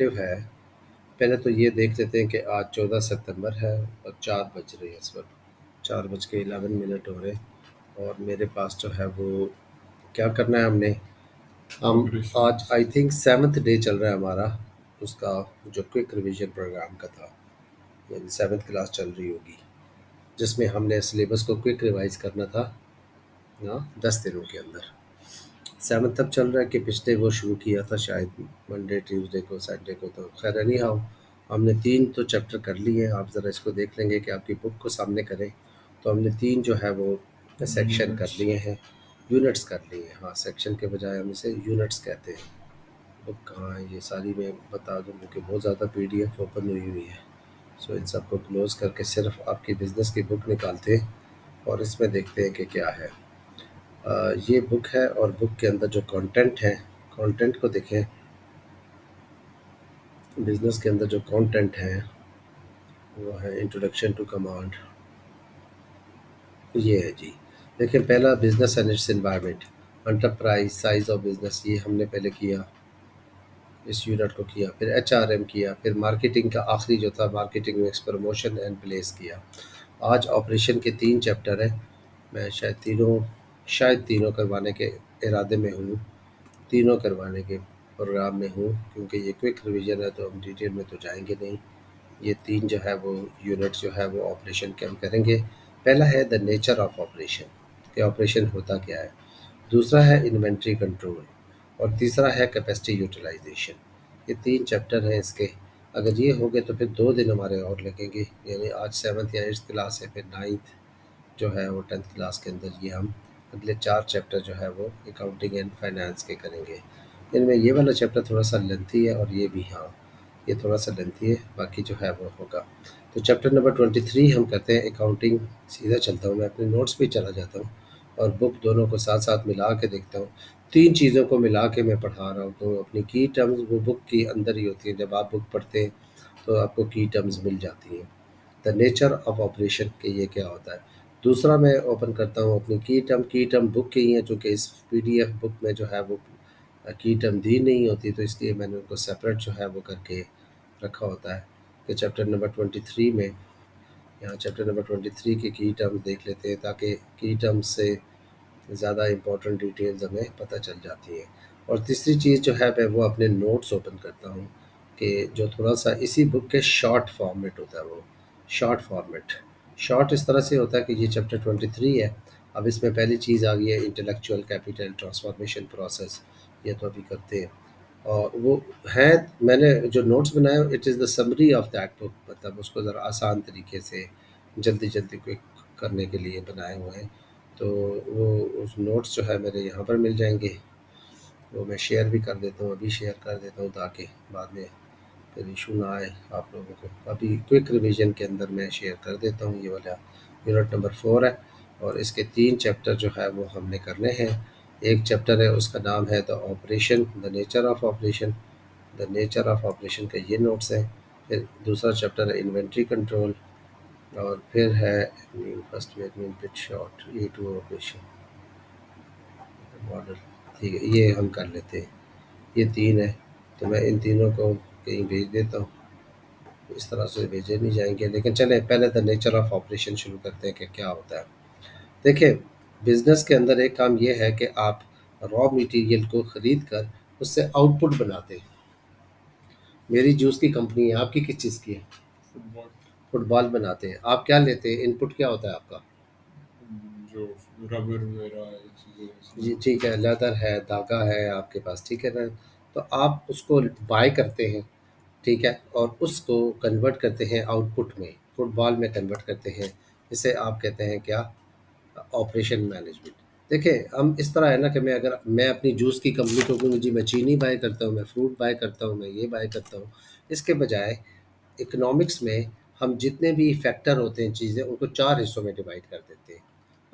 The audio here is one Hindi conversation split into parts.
एक्टिव है। पहले तो ये देख लेते हैं कि आज 14 सितंबर है और 4 बज रहे हैं इस वक्त, 4:11 हो रहे हैं। और मेरे पास जो है वो क्या करना है हमने, हम आज आई थिंक 7th डे चल रहा है हमारा उसका, जो क्विक रिवीजन प्रोग्राम का था, यानी 7th क्लास चल रही होगी, जिसमें हमने सिलेबस को क्विक रिवाइज करना था ना 10 दिनों के अंदर। 7th तब चल रहा है कि पिछले वो शुरू किया था शायद मंडे ट्यूसडे को संडे को, तो खैर एनी हाउ हमने 3 तो चैप्टर कर लिए हैं। आप ज़रा इसको देख लेंगे कि आपकी बुक को सामने करें, तो हमने 3 जो है वो सेक्शन कर लिए हैं, यूनिट्स कर लिए हैं। हाँ, सेक्शन के बजाय हम इसे यूनिट्स कहते हैं। बुक कहाँ है, ये सारी मैं बता दूँ क्योंकि बहुत ज़्यादा पीडीएफ ओपन हुई हुई है। सो इन सबको क्लोज़ करके सिर्फ आपकी बिज़नेस की बुक निकालते हैं और इसमें देखते हैं कि क्या है। ये बुक है और बुक के अंदर जो कंटेंट है, कंटेंट को देखें। बिज़नेस के अंदर जो कंटेंट है वो है इंट्रोडक्शन टू कमांड। ये है जी। देखिए, पहला business and it's environment, enterprise, size of business, ये हमने पहले किया, इस यूनिट को किया। फिर एचआरएम किया, फिर मार्केटिंग का आखिरी जो था, marketing mix, promotion and place किया। आज ऑपरेशन के 3 चैप्टर हैं। मैं शायद तीनों करवाने के इरादे में हूँ, तीनों करवाने के प्रोग्राम में हूँ, क्योंकि ये क्विक रिवीजन है तो हम डिटेल में तो जाएंगे नहीं। ये 3 जो है वो यूनिट जो है वो ऑपरेशन के हम करेंगे। पहला है द नेचर ऑफ ऑपरेशन, कि ऑपरेशन होता क्या है। दूसरा है इन्वेंट्री कंट्रोल और तीसरा है कैपेसिटी यूटिलाइजेशन। ये 3 चैप्टर हैं इसके। अगर ये हो गए तो फिर 2 दिन हमारे और लगेंगे, यानी आज 7th या 8th क्लास है, फिर 9th जो है वो 10th क्लास के अंदर ये हम अगले 4 चैप्टर जो है वो अकाउंटिंग एंड फाइनेंस के करेंगे। इनमें ये वाला चैप्टर थोड़ा सा लेंथी है और ये भी, हाँ, ये थोड़ा सा लेंथी है, बाकी जो है वो होगा। तो चैप्टर नंबर 23 हम करते हैं अकाउंटिंग। सीधा चलता हूँ, मैं अपने नोट्स पे चला जाता हूँ और बुक दोनों को साथ साथ मिला के देखता हूँ। 3 चीज़ों को मिला के मैं पढ़ा रहा हूँ, तो अपनी की टर्म्स वो बुक के अंदर ही होती हैं। जब आप बुक पढ़ते हैं तो आपको की टर्म्स मिल जाती हैं। द नेचर ऑफ ऑपरेशन के ये क्या होता है। दूसरा मैं ओपन करता हूँ अपनी की टर्म बुक की ही है, चूँकि इस पीडीएफ बुक में जो है वो की टर्म दी नहीं होती, तो इसलिए मैंने उनको सेपरेट जो है वो करके रखा होता है। कि चैप्टर नंबर 23 में, यहाँ चैप्टर नंबर 23 के की टर्म्स देख लेते हैं, ताकि की टर्म्स से ज़्यादा इम्पोर्टेंट डिटेल्स हमें पता चल जाती हैं। और तीसरी चीज़ जो है मैं वो अपने नोट्स ओपन करता हूँ, कि जो थोड़ा सा इसी बुक के शॉर्ट फॉर्मेट होता है, वो शॉर्ट फॉर्मेट। शॉर्ट इस तरह से होता है कि ये चैप्टर 23 है। अब इसमें पहली चीज़ आ गई है इंटेलेक्चुअल कैपिटल ट्रांसफॉर्मेशन प्रोसेस, ये तो अभी करते हैं। और वो है, मैंने जो नोट्स बनाए, it is the summary of that book, मतलब उसको ज़रा आसान तरीके से जल्दी जल्दी क्विक करने के लिए बनाए हुए हैं। तो वो उस नोट्स जो है मेरे यहाँ पर मिल जाएंगे, वो मैं शेयर भी कर देता हूँ, अभी शेयर कर देता हूँ ताकि बाद में फिर इशू ना आए आप लोगों को। अभी क्विक रिवीजन के अंदर मैं शेयर कर देता हूँ, ये वाला यूनिट नंबर 4 है और इसके 3 चैप्टर जो है वो हमने करने हैं। एक चैप्टर है, उसका नाम है the operation, the nature of operation. The nature of operation के ये नोट्स हैं। फिर दूसरा चैप्टर है इन्वेंट्री कंट्रोल और फिर है first admin pit shot a to operation model. ठीक है, ये हम कर लेते हैं। ये 3 है, तो मैं इन तीनों को कहीं भेज देता हूँ। इस तरह से भेजे नहीं जाएंगे, लेकिन चलें पहले द नेचर ऑफ ऑपरेशन शुरू करते हैं कि क्या होता है। देखिए, बिजनेस के अंदर एक काम ये है कि आप रॉ मटेरियल को ख़रीद कर उससे आउटपुट बनाते हैं। मेरी जूस की कंपनी है, आपकी किस चीज़ की है? फुटबॉल बनाते हैं। आप क्या लेते हैं, इनपुट क्या होता है आपका? जो रबर वगैरह चीज़ें, जी ठीक है, लेदर है, धागा है आपके पास, ठीक है ना। तो आप उसको बाय करते हैं, ठीक है, और उसको कन्वर्ट करते हैं आउटपुट में, फुटबॉल में कन्वर्ट करते हैं। इसे आप कहते हैं क्या? Operation management. देखिए, हम इस तरह है ना कि मैं अपनी जूस की कंपनी को कहूँ जी मैं चीनी बाय करता हूँ, मैं फ्रूट बाय करता हूँ, मैं ये बाय करता हूँ, इसके बजाय इकोनॉमिक्स में हम जितने भी फैक्टर होते हैं, चीज़ें, उनको 4 हिस्सों में डिवाइड कर देते हैं।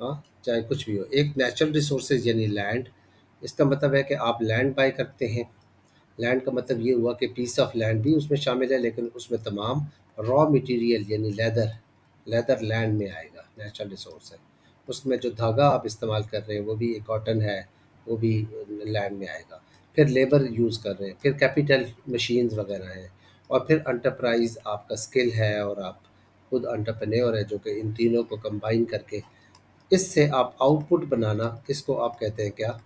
हाँ, चाहे कुछ भी हो। एक नेचुरल रिसोर्सेज यानी लैंड, इसका मतलब है कि आप लैंड बाय करते हैं। लैंड का मतलब ये हुआ कि पीस ऑफ लैंड भी उसमें शामिल है, लेकिन उसमें तमाम रॉ मटेरियल यानी लेदर, लेदर लैंड में आएगा, नेचुरल रिसोर्स है। उसमें जो धागा आप इस्तेमाल कर रहे हैं वो भी कॉटन है, वो भी लैंड में आएगा। फिर लेबर यूज़ कर रहे हैं, फिर कैपिटल मशीन्स वगैरह हैं, और फिर एंटरप्राइज़ आपका स्किल है और आप खुद एंटरप्रेन्योर है, जो कि इन तीनों को कंबाइन करके इससे आप आउटपुट बनाना, इसको आप कहते हैं क्या?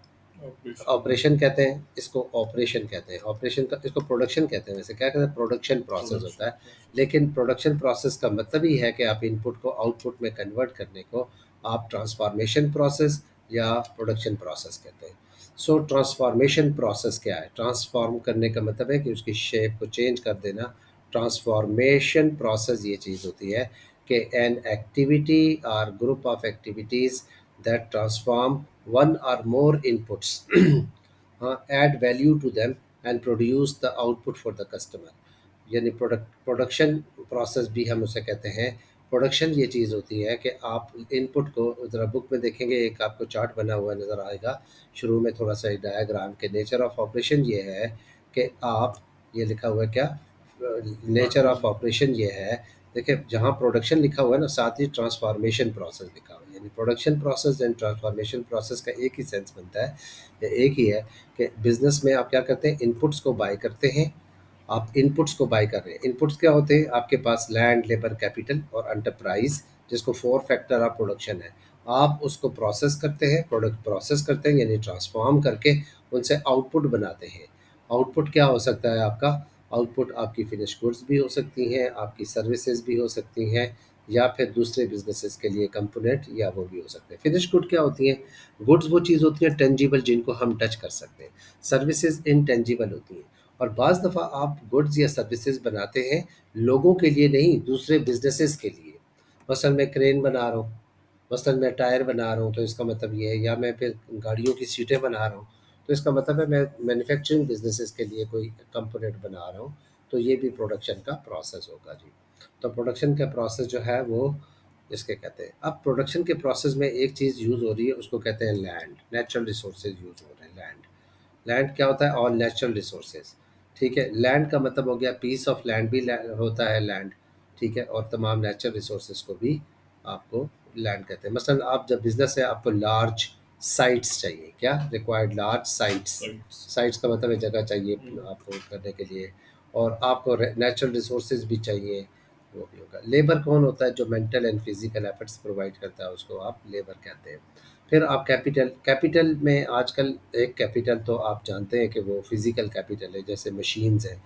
ऑपरेशन कहते हैं, इसको ऑपरेशन कहते हैं, ऑपरेशन का इसको प्रोडक्शन कहते हैं, वैसे क्या कहते हैं, प्रोडक्शन प्रोसेस होता है। लेकिन प्रोडक्शन प्रोसेस का मतलब ही है कि आप इनपुट को आउटपुट में कन्वर्ट करने को आप ट्रांसफॉर्मेशन प्रोसेस या प्रोडक्शन प्रोसेस कहते हैं। सो ट्रांसफॉर्मेशन प्रोसेस क्या है? ट्रांसफॉर्म करने का मतलब है कि उसकी शेप को चेंज कर देना। ट्रांसफॉर्मेशन प्रोसेस ये चीज़ होती है कि एन एक्टिविटी और group of activities that transform one or more inputs, add value to them and produce the output for the customer। यानी प्रोडक्शन प्रोसेस भी हम उसे कहते हैं। प्रोडक्शन ये चीज़ होती है कि आप इनपुट को ज़रा बुक में देखेंगे, एक आपको चार्ट बना हुआ नज़र आएगा शुरू में, थोड़ा सा डायग्राम के नेचर ऑफ ऑपरेशन ये है कि आप, ये लिखा हुआ है क्या, नेचर ऑफ ऑपरेशन ये है, देखिए जहाँ प्रोडक्शन लिखा हुआ है ना, साथ ही ट्रांसफॉर्मेशन प्रोसेस लिखा हुआ है, यानी production process and transformation process का एक ही सेंस बनता है, एक ही है कि बिजनेस में आप क्या करते हैं, इनपुट्स को बाय करते हैं। आप इनपुट्स को बाय कर रहे हैं, इनपुट्स क्या होते हैं आपके पास? लैंड, लेबर, कैपिटल और एंटरप्राइज, जिसको फोर फैक्टर ऑफ प्रोडक्शन है। आप उसको प्रोसेस करते हैं, प्रोडक्ट प्रोसेस करते हैं यानी ट्रांसफॉर्म करके उनसे आउटपुट बनाते हैं। आउटपुट क्या हो सकता है आपका? आउटपुट आपकी फिनिश गुड्स भी हो सकती हैं, आपकी सर्विसेज भी हो सकती हैं, या फिर दूसरे बिजनेसेस के लिए कंपोनेंट, या वो भी हो सकते हैं। फिनिश गुड क्या होती हैं? गुड्स वो चीज़ होती है टेंजिबल, जिनको हम टच कर सकते हैं। सर्विसेज इनटेंजिबल होती हैं। और बाज़ दफ़ा आप गुड्स या सर्विसेज बनाते हैं लोगों के लिए नहीं, दूसरे बिजनेसेस के लिए। मसलन मैं क्रेन बना रहा हूँ, मसलन मैं टायर बना रहा हूँ, तो इसका मतलब ये है, या मैं फिर गाड़ियों की सीटें बना रहा हूँ, तो इसका मतलब है मैं मैन्युफैक्चरिंग बिजनेसेस के लिए कोई कंपोनेंट बना रहा हूँ, तो ये भी प्रोडक्शन का प्रोसेस होगा जी। तो प्रोडक्शन का प्रोसेस जो है वो इसके कहते हैं। अब प्रोडक्शन के प्रोसेस में एक चीज़ यूज़ हो रही है, उसको कहते हैं लैंड। नेचुरल रिसोर्सेज यूज़ हो रहे हैं, लैंड। लैंड क्या होता है? All natural resources. ठीक है, लैंड का मतलब हो गया पीस ऑफ लैंड भी होता है लैंड। ठीक है, और तमाम नेचुरल रिसोर्सेज को भी आपको लैंड कहते हैं। मसलन आप जब बिजनेस है, आपको लार्ज साइट्स चाहिए, क्या रिक्वायर्ड? Large sites. साइट्स का मतलब है जगह चाहिए आपको करने के लिए, और आपको नेचुरल रिसोर्सेज भी चाहिए, वो भी होगा। लेबर कौन होता है? जो mental and physical efforts provide करता है, उसको आप लेबर कहते हैं। फिर आप कैपिटल, कैपिटल में आजकल एक कैपिटल तो आप जानते हैं कि वो फिज़िकल कैपिटल है, जैसे मशीन्स हैं,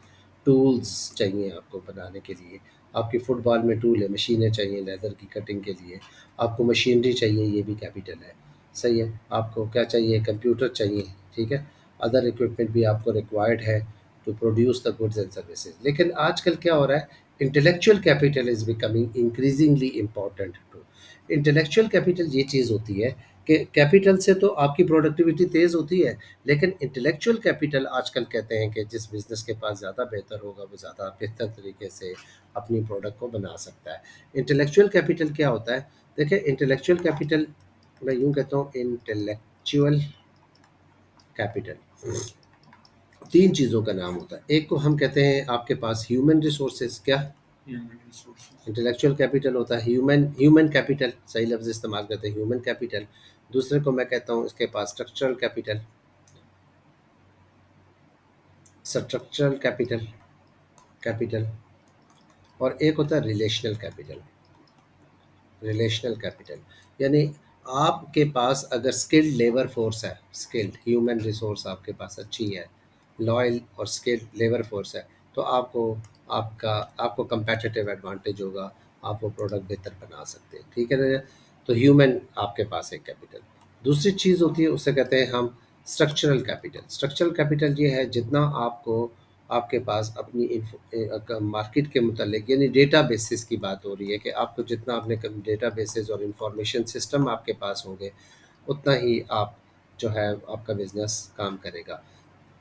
टूल्स चाहिए आपको बनाने के लिए। आपकी फुटबॉल में टूल है, मशीनें चाहिए लेदर की कटिंग के लिए, आपको मशीनरी चाहिए, ये भी कैपिटल है। सही है। आपको क्या चाहिए? कंप्यूटर चाहिए। ठीक है, अदर इक्विपमेंट भी आपको रिक्वायर्ड है to produce the goods and services. लेकिन आजकल क्या हो रहा है, intellectual capital is becoming increasingly important too. Intellectual capital ये चीज़ होती है कि कैपिटल से तो आपकी प्रोडक्टिविटी तेज़ होती है, लेकिन इंटेलेक्चुअल कैपिटल आजकल कहते हैं कि जिस बिज़नेस के पास ज़्यादा बेहतर होगा, वो ज़्यादा बेहतर तरीके से अपनी प्रोडक्ट को बना सकता है। इंटेलेक्चुअल कैपिटल क्या होता है? देखिए, इंटेलेक्चुअल कैपिटल, मैं यूँ कहता हूँ, इंटेलेक्चुअल कैपिटल 3 चीज़ों का नाम होता है। एक को हम कहते हैं आपके पास ह्यूमन रिसोर्सेज़, क्या? इंटेलेक्चुअल कैपिटल होता है ह्यूमन, ह्यूमन कैपिटल, सही लफ्ज़ इस्तेमाल करते हैं, ह्यूमन कैपिटल। दूसरे को मैं कहता हूँ इसके पास structural capital, structural capital, capital. और एक होता है रिलेशनल कैपिटल, रिलेशनल कैपिटल। यानी आपके पास अगर स्किल्ड लेबर फोर्स है, स्किल्ड ह्यूमन रिसोर्स आपके पास अच्छी है, लॉयल और स्किल्ड लेबर फोर्स है, तो आपको आपका आपको कंपेटिटिव एडवांटेज होगा, आप वो प्रोडक्ट बेहतर बना सकते हैं। ठीक है ना? तो ह्यूमन आपके पास एक कैपिटल। दूसरी चीज़ होती है, उसे कहते हैं हम स्ट्रक्चरल कैपिटल। स्ट्रक्चरल कैपिटल ये है जितना आपको आपके पास अपनी मार्केट के मुतालिक, यानी डेटा बेसिस की बात हो रही है कि आपको जितना अपने डेटा बेसिस और इंफॉर्मेशन सिस्टम आपके पास होंगे, उतना ही आप जो है आपका बिजनेस काम करेगा।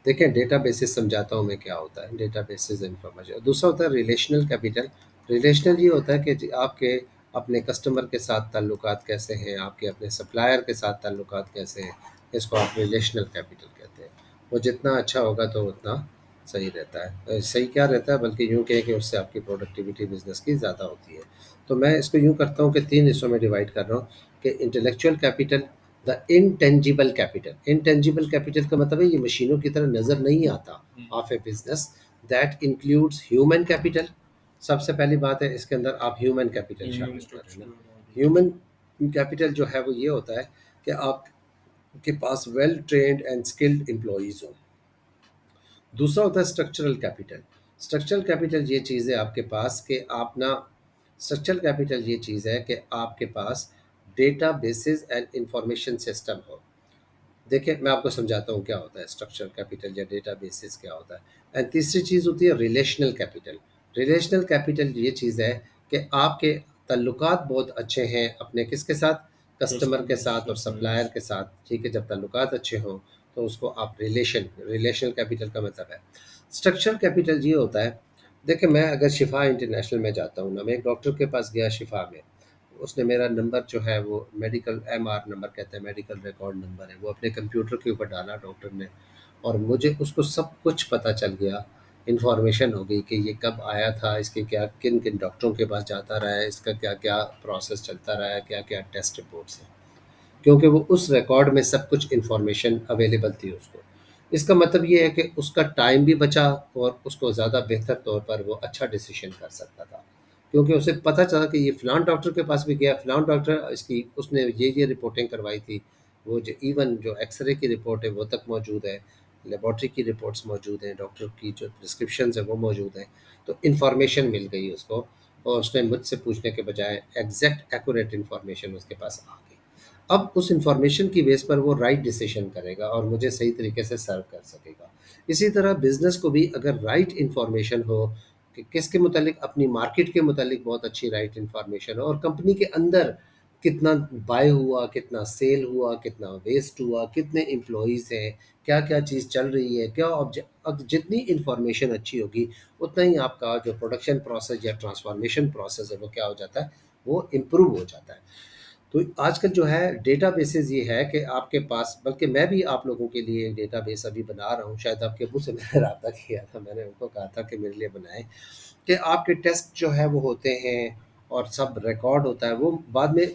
देखें, डेटा बेसिस समझाता हूँ मैं क्या होता है। Data basis information. दूसरा होता है रिलेशनल कैपिटल। रिलेशनल ये होता है कि आपके अपने कस्टमर के साथ ताल्लुकात कैसे हैं, आपके अपने सप्लायर के साथ ताल्लुकात कैसे हैं, इसको आप रिलेशनल कैपिटल कहते हैं। वो जितना अच्छा होगा तो उतना सही रहता है। सही क्या रहता है, बल्कि यूँ कहें कि उससे आपकी प्रोडक्टिविटी बिज़नेस की ज़्यादा होती है। तो मैं इसको यूँ करता हूँ कि 3 हिस्सों में डिवाइड कर रहा हूँ कि intellectual capital, the intangible capital, intangible capital का मतलब है ये मशीनों की तरह नज़र नहीं आता of A business, that includes human capital. सबसे पहली बात है इसके अंदर आप ह्यूमन कैपिटल शामिल कर रहे हैं ना। ह्यूमन कैपिटल जो है वो ये होता है कि आपके पास well trained and skilled employees हों। दूसरा होता है स्ट्रक्चरल कैपिटल। स्ट्रक्चरल कैपिटल ये चीज़ है आपके पास कि आप ना, स्ट्रक्चरल कैपिटल ये चीज़ है कि आपके पास data basis and information system हो। देखिए मैं आपको समझाता हूँ क्या होता है स्ट्रक्चरल कैपिटल या डेटा बेसिस क्या होता है। एंड तीसरी चीज़ होती है रिलेशनल कैपिटल। रिलेशनल कैपिटल ये चीज़ है कि आपके ताल्लुकात बहुत अच्छे हैं अपने किसके साथ, कस्टमर के साथ और सप्लायर के साथ। ठीक है, जब ताल्लुकात अच्छे हों तो उसको आप रिलेशनल कैपिटल का मतलब है। स्ट्रक्चरल कैपिटल ये होता है, देखिए मैं अगर शिफा इंटरनेशनल में जाता हूँ ना, मैं एक डॉक्टर के पास गया शिफा में, उसने मेरा नंबर जो है वो मेडिकल एमआर नंबर कहते हैं, मेडिकल रिकॉर्ड नंबर है, वो अपने कंप्यूटर के ऊपर डाला डॉक्टर ने, और मुझे उसको सब कुछ पता चल गया। इन्फॉर्मेशन हो गई कि ये कब आया था, इसके क्या किन किन डॉक्टरों के पास जाता रहा है, इसका क्या क्या प्रोसेस चलता रहा है, क्या क्या टेस्ट रिपोर्ट्स हैं, क्योंकि वो उस रिकॉर्ड में सब कुछ इन्फॉर्मेशन अवेलेबल थी उसको। इसका मतलब ये है कि उसका टाइम भी बचा और उसको ज़्यादा बेहतर तौर पर वो अच्छा डिसीजन कर सकता था, क्योंकि उसे पता चला कि ये फ़लाँ डॉक्टर के पास भी गया, फ़लाँ डॉक्टर इसकी उसने ये रिपोर्टिंग करवाई थी। वो जो इवन जो एक्सरे की रिपोर्ट है वो तक मौजूद है, लेबॉर्ट्री की रिपोर्ट्स मौजूद हैं, डॉक्टर की जो प्रिस्क्रिप्शंस हैं वो मौजूद हैं। तो इन्फॉर्मेशन मिल गई उसको, और उसने मुझसे पूछने के बजाय एग्जैक्ट एक्यूरेट इन्फॉर्मेशन उसके पास आ गई। अब उस इन्फॉर्मेशन की बेस पर वो राइट डिसीजन करेगा और मुझे सही तरीके से सर्व कर सकेगा। इसी तरह बिज़नेस को भी अगर राइट इन्फॉर्मेशन हो कि किसके मुतालिक, अपनी मार्केट के मुतालिक बहुत अच्छी राइट इन्फॉर्मेशन हो, और कंपनी के अंदर कितना बाय हुआ, कितना सेल हुआ, कितना वेस्ट हुआ, कितने एम्प्लॉइज़ हैं, क्या-क्या चीज़ चल रही है, क्या अब जितनी इन्फॉर्मेशन अच्छी होगी, उतना ही आपका जो प्रोडक्शन प्रोसेस या ट्रांसफॉर्मेशन प्रोसेस है वो क्या हो जाता है, वो इम्प्रूव हो जाता है। तो आजकल जो है डेटाबेसेस ये है कि आपके पास, बल्कि मैं भी आप लोगों के लिए एक डेटाबेस अभी बना रहा हूँ, शायद आपके अब्बू से मैंने रब्ता किया था, मैंने उनको कहा था कि मेरे लिए बनाएं, कि आपके टेस्ट जो है वो होते हैं और सब रिकॉर्ड होता है, वो बाद में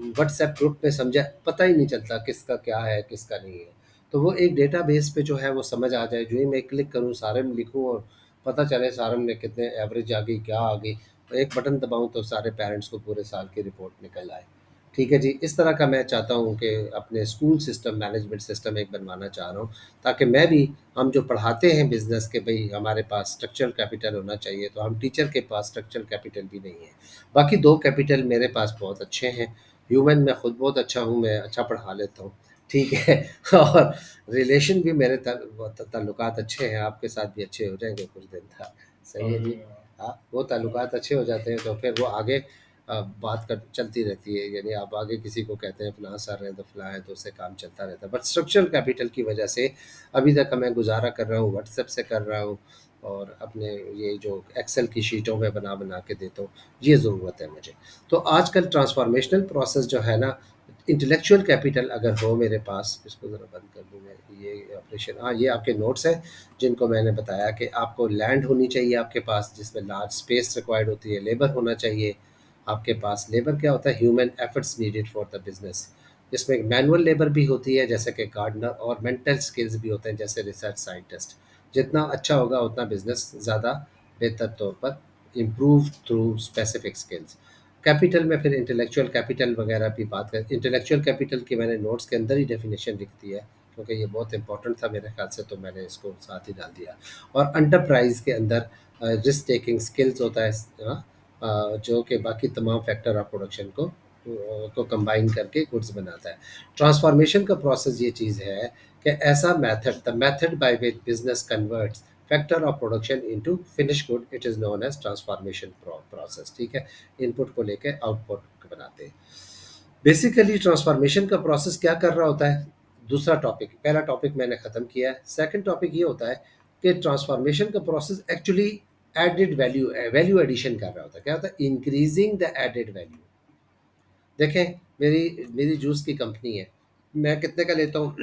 व्हाट्सएप ग्रुप में समझा पता ही नहीं चलता किसका क्या है किसका नहीं है। तो वो एक डेटाबेस पे जो है वो समझ आ जाए, जो ही मैं क्लिक करूँ सारम लिखूँ और पता चले सारम में कितने एवरेज आ गई, क्या आ गई, एक बटन दबाऊँ तो सारे पेरेंट्स को पूरे साल की रिपोर्ट निकल आए। ठीक है जी, इस तरह का मैं चाहता हूँ कि अपने स्कूल सिस्टम, मैनेजमेंट सिस्टम एक बनवाना चाह रहा हूँ, ताकि मैं भी, हम जो पढ़ाते हैं बिज़नेस के भई हमारे पास स्ट्रक्चरल कैपिटल होना चाहिए, तो हम टीचर के पास स्ट्रक्चरल कैपिटल भी नहीं है। बाकी 2 कैपिटल मेरे पास बहुत अच्छे हैं। ह्यूमन मैं खुद बहुत अच्छा हूँ, मैं अच्छा पढ़ा लेता हूँ, ठीक है? और रिलेशन भी मेरे ताल्लुकात अच्छे हैं, आपके साथ भी अच्छे हो जाएँगे कुछ दिन तक। सही है जी। हाँ, वो ताल्लुकात अच्छे हो जाते हैं तो फिर वो आगे बात कर चलती रहती है, यानी आप आगे किसी को कहते हैं फ़लाँ सर हैं तो फ़लाँ है, तो उससे काम चलता रहता है। बट स्ट्रक्चरल कैपिटल की वजह से अभी तक मैं गुज़ारा कर रहा हूँ, व्हाट्सएप से कर रहा हूँ, और अपने ये जो एक्सेल की शीटों में बना-बना के देता हूँ, ये ज़रूरत है मुझे। तो आजकल ट्रांसफ़ॉर्मेशनल प्रोसेस जो है ना, इंटेलेक्चुअल कैपिटल अगर हो मेरे पास, इसको ज़रा बंद कर दूँ मैं, ये ऑपरेशन, हाँ, ये आपके नोट्स हैं, जिनको मैंने बताया कि आपको लैंड होनी चाहिए आपके पास, जिसमें लार्ज स्पेस रिक्वायर्ड होती है, लेबर होना चाहिए आपके पास। लेबर क्या होता है, human efforts needed for the business, जिसमें मैनुअल लेबर भी होती है जैसे कि गार्डनर, और मेंटल स्किल्स भी होते हैं जैसे रिसर्च साइंटिस्ट। जितना अच्छा होगा उतना बिजनेस ज़्यादा बेहतर तौर पर improve through specific skills. Capital में फिर इंटेलेक्चुअल कैपिटल वगैरह भी बात करें, इंटेलेक्चुअल कैपिटल की मैंने नोट्स के अंदर ही डेफिनेशन लिख दी है, क्योंकि ये बहुत इंपॉर्टेंट था मेरे ख्याल से, तो मैंने इसको साथ ही डाल दिया। और एंटरप्राइज के अंदर रिस्क टेकिंग स्किल्स होता है, जो कि बाकी तमाम फैक्टर ऑफ प्रोडक्शन को कंबाइन करके गुड्स बनाता है। ट्रांसफॉर्मेशन का प्रोसेस ये चीज़ है कि ऐसा method, the method by which business converts factor of production into finish good, it is known as transformation process. ठीक है, इनपुट को लेके आउटपुट बनाते हैं। बेसिकली ट्रांसफॉर्मेशन का प्रोसेस क्या कर रहा होता है, दूसरा टॉपिक, पहला टॉपिक मैंने ख़त्म किया है। सेकंड टॉपिक ये होता है कि ट्रांसफॉर्मेशन का process actually added value, value addition कर रहा होता है। क्या होता है, इंक्रीजिंग द एडेड वैल्यू। देखें, मेरी मेरी जूस की कंपनी है, मैं कितने का लेता हूँ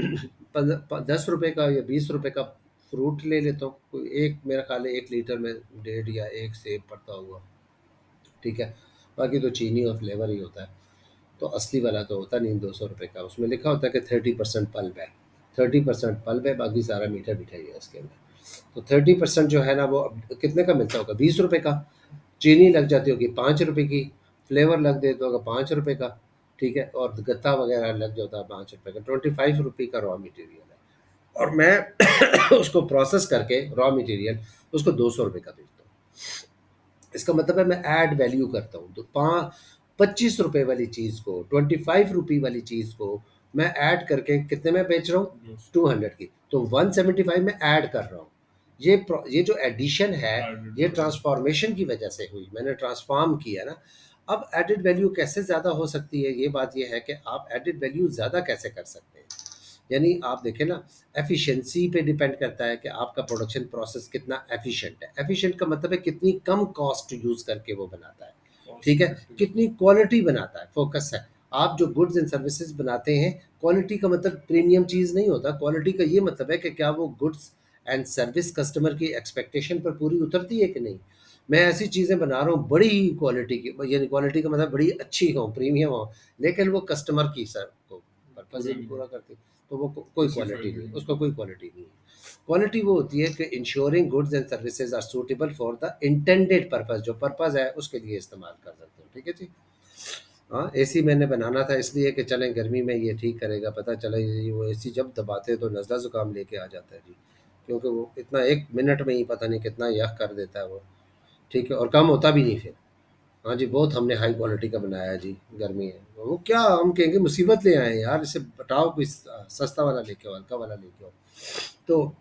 10 रुपए का या 20 रुपए का फ्रूट ले लेता हूँ, कोई एक, मेरा ख्याल है 1 लीटर में 1.5 या 1 सेब पड़ता होगा। ठीक है, बाकी तो चीनी और फ्लेवर ही होता है। तो असली वाला तो होता नहीं 200 रुपये का, उसमें लिखा होता है कि 30% पल्प है, 30% पल्प है, बाकी सारा मीठा मीठा ही है उसके अंदर। तो 30% जो है ना वो अब कितने का मिलता होगा, 20 रुपये का। चीनी लग जाती होगी 5 रुपये की, फ्लेवर लग देता होगा 5 रुपये का, ठीक है, और गत्ता वगैरह लग जाता है 5 रुपये का, 25 रुपये का रॉ मटेरियल है। और मैं उसको प्रोसेस करके रॉ मटेरियल उसको 200 रुपये का बेचता हूँ। इसका मतलब है मैं ऐड वैल्यू करता हूँ। तो 25 रुपये वाली चीज़ को, 25 रुपये वाली चीज़ को मैं ऐड करके कितने में बेच रहा हूँ, 200 की, तो 175 में ऐड कर रहा हूँ। ये जो एडिशन है ये ट्रांसफॉर्मेशन की वजह से हुई, मैंने ट्रांसफॉर्म किया ना। अब एडेड वैल्यू कैसे ज़्यादा हो सकती है, ये बात ये है कि आप एडेड वैल्यू ज़्यादा कैसे कर सकते हैं। यानी आप देखें ना, एफिशिएंसी पे डिपेंड करता है कि आपका प्रोडक्शन प्रोसेस कितना एफिशिएंट है। एफिशिएंट का मतलब है कितनी कम कॉस्ट यूज़ करके वो बनाता है, ठीक है, कितनी क्वालिटी बनाता है, फोकस है। आप जो गुड्स एंड सर्विसेज बनाते हैं, क्वालिटी का मतलब प्रीमियम चीज़ नहीं होता। क्वालिटी का ये मतलब है कि क्या वो गुड्स एंड सर्विस कस्टमर की एक्सपेक्टेशन पर पूरी उतरती है कि नहीं। मैं ऐसी चीज़ें बना रहा हूँ बड़ी ही क्वालिटी की, यानी क्वालिटी का मतलब बड़ी अच्छी हो, प्रीमियम हो, लेकिन वो कस्टमर की सर को पर्पज़ ही नहीं पूरा करती, तो वो कोई क्वालिटी नहीं, उसका कोई क्वालिटी नहीं है। क्वालिटी वो होती है कि insuring goods and services are suitable for the intended purpose, जो पर्पस है उसके लिए इस्तेमाल कर सकते हो, ठीक है जी। हाँ, एसी मैंने बनाना था इसलिए कि चलें गर्मी में ये ठीक करेगा, पता चला ये वो एसी जब दबाते हैं तो नज़ला ज़ुकाम लेके आ जाता है जी, क्योंकि वो इतना 1 मिनट में ही पता नहीं कितना यख कर देता है वो, ठीक है, और कम होता भी नहीं फिर। हाँ जी, बहुत हमने हाई क्वालिटी का बनाया है जी, गर्मी है। वो क्या हम कहेंगे मुसीबत ले आए हैं यार, इसे बताओ कोई सस्ता वाला लेके आओ, हल्का वाला लेके आओ। तो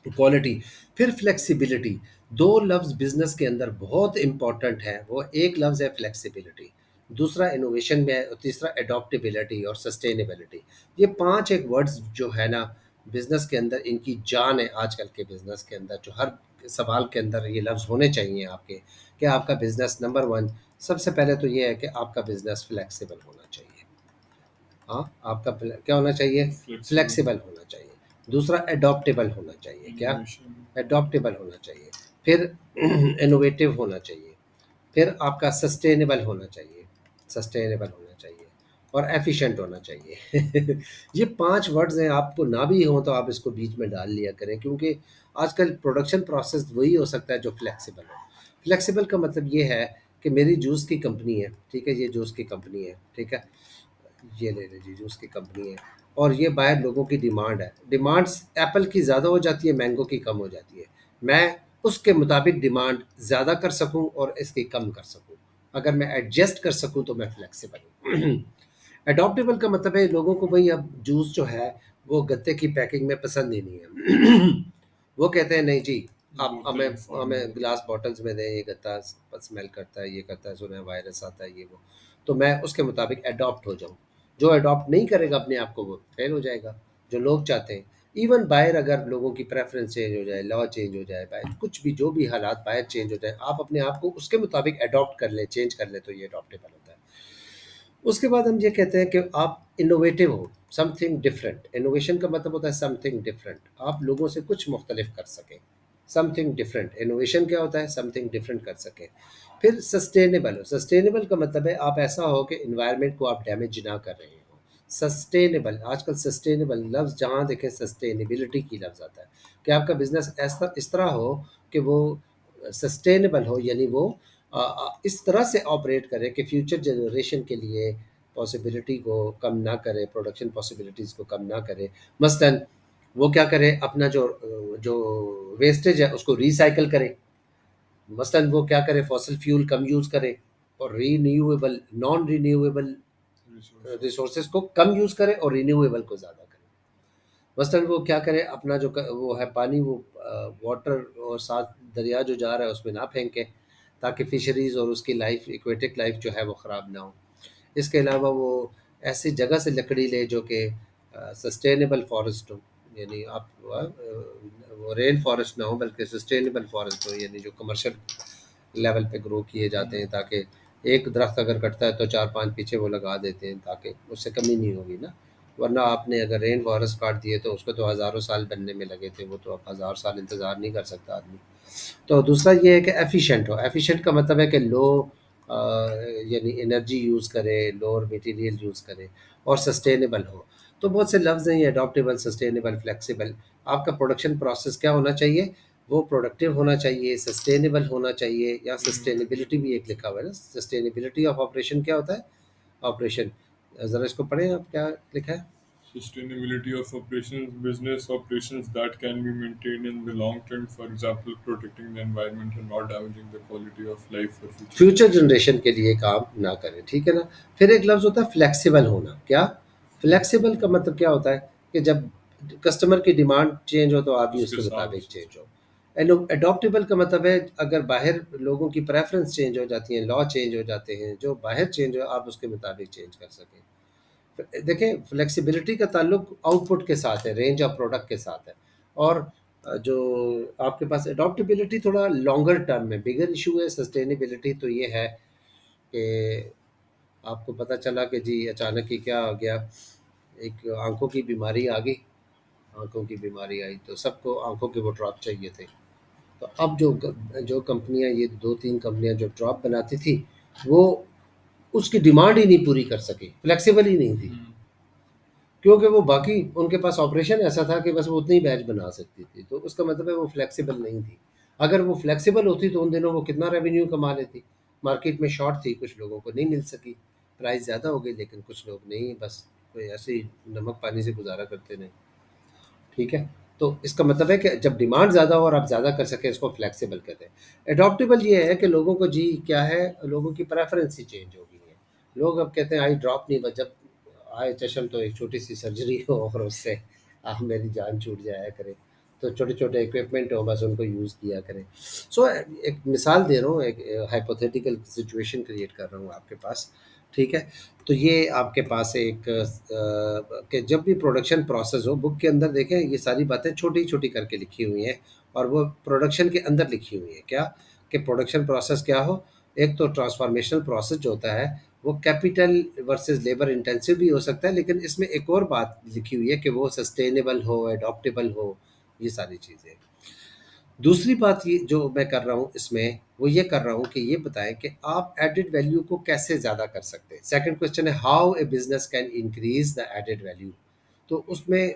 क्वालिटी, फिर फ्लेक्सिबिलिटी। 2 लफ्ज़ बिज़नेस के अंदर बहुत इम्पोर्टेंट हैं, वो एक लफ्ज़ है फ्लेक्सिबिलिटी, दूसरा इनोवेशन में है और तीसरा एडॉप्टेबिलिटी और सस्टेनेबिलिटी। ये 5 एक वर्ड्स जो है ना बिज़नेस के अंदर इनकी जान है आजकल के बिज़नेस के अंदर, जो हर सवाल के अंदर ये लफ्ज़ होने चाहिए आपके, कि आपका बिज़नेस नंबर 1 सबसे पहले तो ये है कि आपका बिज़नेस फ्लेक्सिबल होना चाहिए। हाँ, आपका क्या होना चाहिए, फ्लेक्सिबल होना चाहिए। दूसरा एडॉप्टेबल होना चाहिए, क्या, एडॉप्टेबल होना चाहिए। फिर इनोवेटिव होना चाहिए। फिर आपका सस्टेनेबल होना चाहिए, सस्टेनेबल होना चाहिए, और एफिशिएंट होना चाहिए। ये 5 वर्ड्स हैं, आपको ना भी हो तो आप इसको बीच में डाल लिया करें, क्योंकि आजकल प्रोडक्शन प्रोसेस वही हो सकता है जो फ्लेक्सिबल हो। फ्लेक्सिबल का मतलब ये है कि मेरी जूस की कंपनी है, ठीक है, ये जूस की कंपनी है, ठीक है, ये ले लीजिए जो उसकी कंपनी है, और ये बाहर लोगों की डिमांड है, डिमांड्स एप्पल की ज़्यादा हो जाती है, मैंगो की कम हो जाती है। मैं उसके मुताबिक डिमांड ज़्यादा कर सकूं और इसकी कम कर सकूं, अगर मैं एडजस्ट कर सकूं तो मैं फ्लेक्सिबल हूँ। एडॉप्टेबल का मतलब है लोगों को भाई अब जूस जो है वो गत्ते की पैकिंग में पसंद ही नहीं है। वो कहते हैं नहीं जी, आप हमें हमें ग्लास बॉटल्स में दें, ये गत्ता स्मेल करता है, ये करता है, सुना है वायरस आता है, ये वो। तो मैं उसके मुताबिक अडॉप्ट हो जाऊँ। जो अडॉप्ट नहीं करेगा अपने आप को वो फेल हो जाएगा, जो लोग चाहते हैं। इवन बाहर अगर लोगों की प्रेफरेंस चेंज हो जाए, लॉ चेंज हो जाए, बाहर कुछ भी जो भी हालात बाहर चेंज हो जाए, आप अपने आप को उसके मुताबिक अडॉप्ट कर लें, चेंज कर लें, तो ये अडॉप्टेबल होता है। उसके बाद हम ये कहते हैं कि आप इनोवेटिव हो, समथिंग डिफरेंट। इनोवेशन का मतलब होता है समथिंग डिफरेंट, आप लोगों से कुछ मुख्तलिफ कर सकें, समथिंग डिफरेंट। इनोवेशन क्या होता है, समथिंग डिफरेंट कर सकें। फिर सस्टेनेबल हो, सस्टेनेबल का मतलब है आप ऐसा हो कि इन्वायरमेंट को आप डैमेज ना कर रहे हो। सस्टेनेबल, आजकल सस्टेनेबल लफ्ज़ जहाँ देखें सस्टेनेबिलिटी की लफ्ज़ आता है, कि आपका बिजनेस ऐसा इस तरह हो कि वो सस्टेनेबल हो, यानी वो इस तरह से ऑपरेट करे कि फ्यूचर जनरेशन के लिए पॉसिबिलिटी को कम ना करे, प्रोडक्शन पॉसिबिलिटीज़ को कम ना करे। मसलन वो क्या करे, अपना जो वेस्टेज है उसको रिसाइकल करे। मसलन वो क्या करे, फॉसिल फ्यूल कम यूज़ करे, और रीन्यूएबल नॉन रीन्यूएबल रिसोर्सेज को कम यूज़ करे और रिन्यूएबल को ज़्यादा करे। मसलन वो क्या करे, अपना वो है पानी, वो वाटर और साथ दरिया जो जा रहा है उसमें ना फेंके, ताकि फिशरीज़ और उसकी लाइफ, एक्वेटिक लाइफ जो है वो ख़राब ना हो। इसके अलावा वो ऐसी जगह से लकड़ी ले जो कि सस्टेनेबल फॉरेस्ट हो, यानी आप वो रेन फॉरेस्ट ना हो बल्कि सस्टेनेबल फॉरेस्ट हो, यानी जो कमर्शियल लेवल पे ग्रो किए जाते हैं, ताकि एक दरख्त अगर कटता है तो 4-5 पीछे वो लगा देते हैं, ताकि उससे कमी नहीं होगी ना। वरना आपने अगर रेन फॉरेस्ट काट दिए तो उसको तो हज़ारों साल बनने में लगे थे, वो तो अब हज़ार साल इंतज़ार नहीं कर सकता आदमी। तो दूसरा ये है कि एफिशिएंट हो, एफिशिएंट का मतलब है कि लो यानी एनर्जी यूज़ करे, लोअर मटेरियल यूज़ करे और सस्टेनेबल हो। तो बहुत से लफ्ज़ हैं ये, अडॉप्टेबल, सस्टेनेबल, फ्लेक्सिबल। आपका प्रोडक्शन प्रोसेस क्या होना चाहिए? वो प्रोडक्टिव होना चाहिए, सस्टेनेबल होना चाहिए, या सस्टेनेबिलिटी भी एक लिखा हुआ है ना, सस्टेनेबिलिटी ऑफ ऑपरेशन क्या होता है? ऑपरेशन, ज़रा इसको पढ़ें आप, क्या लिखा है? Sustainability of operations, business operations that can be maintained in the long term, for example, protecting the environment and not damaging the quality of life for future future generations. Generation के लिए काम ना करें, ठीक है ना? फिर एक लफ्ज़ होता है फ्लेक्सिबल होना। क्या? फ्लेक्सिबल का मतलब क्या होता है? कि जब कस्टमर की डिमांड चेंज हो तो आप भी उसके उसके साथ मुताबिक चेंज हो। एडॉप्टेबल का मतलब है अगर बाहर लोगों की प्रेफरेंस चेंज हो जाती हैं, लॉ चेंज हो जाते हैं, जो बाहर चेंज हो आप उसके मुताबिक चेंज कर सकें। देखें, फ्लेक्सिबिलिटी का ताल्लुक आउटपुट के साथ है, रेंज ऑफ प्रोडक्ट के साथ है। और जो आपके पास एडॉप्टेबिलिटी थोड़ा लॉन्गर टर्म में, बिगर इशू है। सस्टेनेबिलिटी तो ये है कि आपको पता चला कि जी अचानक ही क्या आ गया, एक आंखों की बीमारी आ गई। आंखों की बीमारी आई तो सबको आंखों के वो ड्रॉप चाहिए थे। तो अब जो कंपनियां, ये दो तीन कंपनियां जो ड्रॉप बनाती थी, वो उसकी डिमांड ही नहीं पूरी कर सकी, फ्लेक्सिबल ही नहीं थी। Hmm. क्योंकि वो बाकी उनके पास ऑपरेशन ऐसा था कि बस वो उतनी बैच बना सकती थी, तो उसका मतलब है वो फ्लेक्सिबल नहीं थी। अगर वो फ्लेक्सिबल होती तो उन दिनों वो कितना रेवेन्यू कमा लेती। मार्केट में शॉर्ट थी, कुछ लोगों को नहीं मिल सकी, प्राइस ज़्यादा हो गई, लेकिन कुछ लोग नहीं, बस कोई ऐसे ही नमक पानी से गुजारा करते नहीं। ठीक है? तो इसका मतलब है कि जब डिमांड ज़्यादा हो और आप ज़्यादा कर सकें, इसको फ्लेक्सिबल कहते हैं। एडॉप्टेबल ये है कि लोगों को जी क्या है, लोगों की प्रेफ़रेंस ही चेंज हो गई है। लोग अब कहते हैं आई ड्रॉप नहीं, बस जब आए चश्म तो एक छोटी-सी सर्जरी हो और उससे मेरी जान छूट जाया करे। तो छोटे-छोटे इक्विपमेंट हो, बस उनको यूज़ किया करें। सो एक मिसाल दे रहा हूँ, एक हाइपोथेटिकल सिचुएशन क्रिएट कर रहा हूँ आपके पास, ठीक है? तो ये आपके पास एक कि जब भी प्रोडक्शन प्रोसेस हो, बुक के अंदर देखें ये सारी बातें छोटी-छोटी करके लिखी हुई हैं और वो प्रोडक्शन के अंदर लिखी हुई हैं। क्या? कि प्रोडक्शन प्रोसेस क्या हो? एक तो ट्रांसफॉर्मेशनल प्रोसेस जो होता है, वो कैपिटल वर्सेस लेबर इंटेंसिव भी हो सकता है, लेकिन इसमें एक और बात लिखी हुई है कि वो सस्टेनेबल हो, एडॉप्टेबल हो, ये सारी चीज़ें। दूसरी बात ये जो मैं कर रहा हूँ इसमें, वो ये कर रहा हूँ कि ये बताएँ कि आप एडेड वैल्यू को कैसे ज़्यादा कर सकते हैं? सेकंड क्वेश्चन है how a business can increase the added value. तो उसमें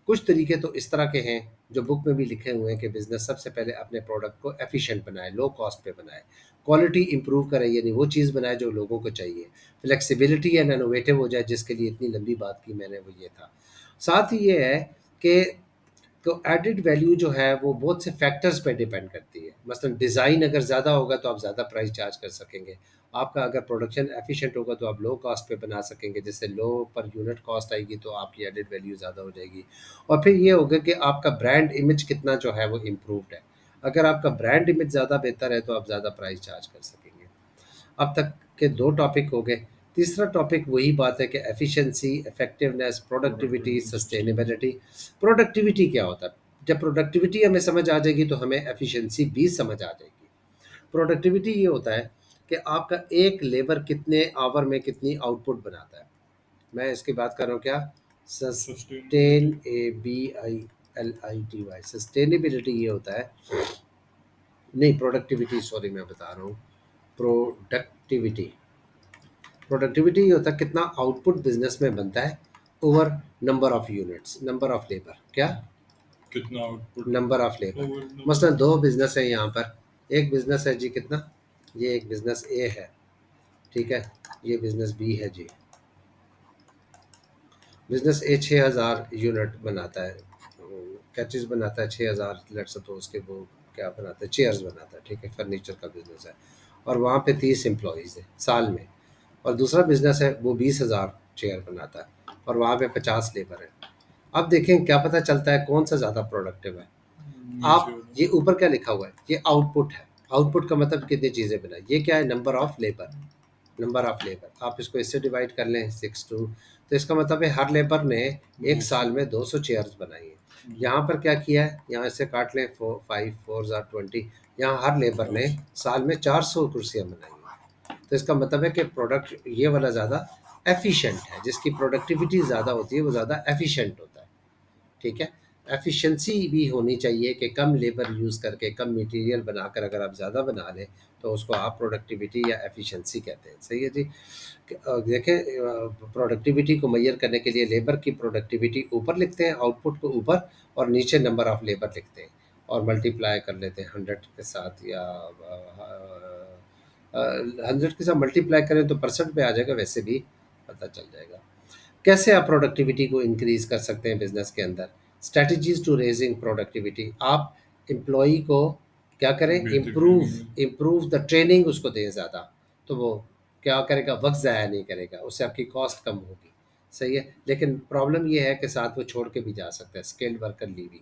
कुछ तरीके तो इस तरह के हैं, जो बुक में भी लिखे हुए हैं कि बिज़नेस सबसे पहले अपने प्रोडक्ट को एफ़िशिएंट बनाए, लो कॉस्ट पे बनाए, क्वालिटी इम्प्रूव करे, यानी वो चीज़ बनाए जो लोगों को चाहिए, फ्लेक्सिबिलिटी एंड इनोवेटिव हो जाए, जिसके लिए इतनी लंबी बात की मैंने, वो ये था। साथ ही ये है कि तो एडेड वैल्यू जो है वो बहुत से फैक्टर्स पे डिपेंड करती है। मसलन डिज़ाइन अगर ज़्यादा होगा तो आप ज़्यादा प्राइस चार्ज कर सकेंगे। आपका अगर प्रोडक्शन एफिशिएंट होगा तो आप लो कॉस्ट पे बना सकेंगे, जिससे लो पर यूनिट कॉस्ट आएगी तो आपकी एडेड वैल्यू ज़्यादा हो जाएगी। और फिर ये होगा कि आपका ब्रांड इमेज कितना जो है वो इम्प्रूव्ड है। अगर आपका ब्रांड इमेज ज़्यादा बेहतर है तो आप ज़्यादा प्राइस चार्ज कर सकेंगे। अब तक के 2 टॉपिक हो गए। तीसरा टॉपिक वही बात है कि efficiency, effectiveness, productivity, Productivity, sustainability. Sustainability. Productivity क्या होता है? जब प्रोडक्टिविटी हमें समझ आ जाएगी तो हमें एफिशिएंसी भी समझ आ जाएगी। प्रोडक्टिविटी ये होता है कि आपका एक लेबर कितने आवर में कितनी आउटपुट बनाता है। मैं इसकी बात कर रहा हूँ क्या? Sustainability. सस्टेनेबिलिटी, सस्टेनेबिलिटी ये होता है, नहीं प्रोडक्टिविटी, सॉरी मैं बता रहा हूँ। प्रोडक्टिविटी, प्रोडक्टिविटी ये होता है कितना आउटपुट बिजनेस में बनता है over number of units, number of labour. क्या? कितना output number of labour. Over number मसलन ऑफ दो लेबर. बिजनेस है यहाँ पर। एक बिजनेस है जी कितना, ये एक बिजनेस ए है, ठीक है? ये बिजनेस बी है जी। बिजनेस ए 6,000 यूनिट बनाता है, क्या चीज़ बनाता है? 6,000 लेट सपोज के वो क्या बनाता है, चेयर्स बनाता है, ठीक है? फर्नीचर का बिजनेस है और वहाँ पे 30 एम्प्लॉयज़ है साल में। और दूसरा बिजनेस है वो 20,000 चेयर बनाता है और वहाँ पे 50 लेबर है। अब देखें क्या पता चलता है कौन सा ज़्यादा प्रोडक्टिव है। नीचे आप वाला. ये ऊपर क्या लिखा हुआ है, ये आउटपुट है। आउटपुट का मतलब कितनी चीज़ें बनाई, ये क्या है? Number of labour. Number of labour आप इसको इससे डिवाइड कर लें 6 2, तो इसका मतलब है हर लेबर ने एक 200. साल में 200 चेयर्स बनाई है। यहाँ पर क्या किया है, यहाँ से काट लें, 4 5 4 20, यहाँ हर लेबर ने अच्छा. साल में 400 कुर्सियाँ बनाई हैं। तो इसका मतलब है कि प्रोडक्ट ये वाला ज़्यादा एफिशिएंट है, जिसकी प्रोडक्टिविटी ज़्यादा होती है वो ज़्यादा एफिशिएंट होता है, ठीक है? एफिशिएंसी भी होनी चाहिए कि कम लेबर यूज़ करके कम मटेरियल बनाकर अगर आप ज़्यादा बना लें तो उसको आप प्रोडक्टिविटी या एफिशिएंसी कहते हैं। सही है जी। देखें, प्रोडक्टिविटी को मेजर करने के लिए लेबर की प्रोडक्टिविटी ऊपर लिखते हैं, आउटपुट को ऊपर, और नीचे नंबर ऑफ लेबर लिखते हैं और मल्टीप्लाई कर लेते हैं 100 के साथ, या 100 के साथ मल्टीप्लाई करें तो परसेंट पे आ जाएगा, वैसे भी पता चल जाएगा। कैसे आप प्रोडक्टिविटी को इंक्रीज कर सकते हैं बिजनेस के अंदर? स्ट्रेटजीज टू रेजिंग प्रोडक्टिविटी, आप एम्प्लॉई को क्या करें, बेहतर इम्प्रूव ट्रेनिंग में। इम्प्रूव द ट्रेनिंग उसको दें ज़्यादा, तो वो क्या करेगा, वक्त ज़ाया नहीं करेगा, उससे आपकी कॉस्ट कम होगी। सही है, लेकिन प्रॉब्लम ये है कि साथ वो छोड़ के भी जा सकता है, स्किल्ड वर्कर लीविंग।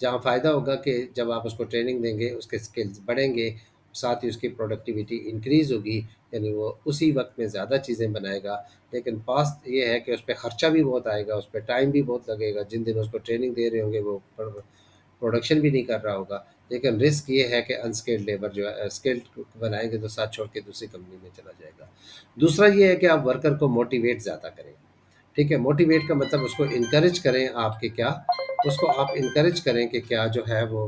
जहाँ फ़ायदा होगा कि जब आप उसको ट्रेनिंग देंगे उसके स्किल्स बढ़ेंगे, साथ ही उसकी प्रोडक्टिविटी इंक्रीज़ होगी, यानी वो उसी वक्त में ज़्यादा चीज़ें बनाएगा। लेकिन पास ये है कि उस पे खर्चा भी बहुत आएगा, उस पे टाइम भी बहुत लगेगा, जिन दिन उसको ट्रेनिंग दे रहे होंगे वो प्रोडक्शन भी नहीं कर रहा होगा। लेकिन रिस्क ये है कि अनस्किल्ड लेबर जो है, स्किल्ड बनाएंगे तो साथ छोड़ के दूसरी कंपनी में चला जाएगा। दूसरा ये है कि आप वर्कर को मोटिवेट ज़्यादा करें। ठीक है, मोटिवेट का मतलब उसको इनकरेज करें, आपके क्या, उसको आप इनकरेज करें कि क्या जो है वो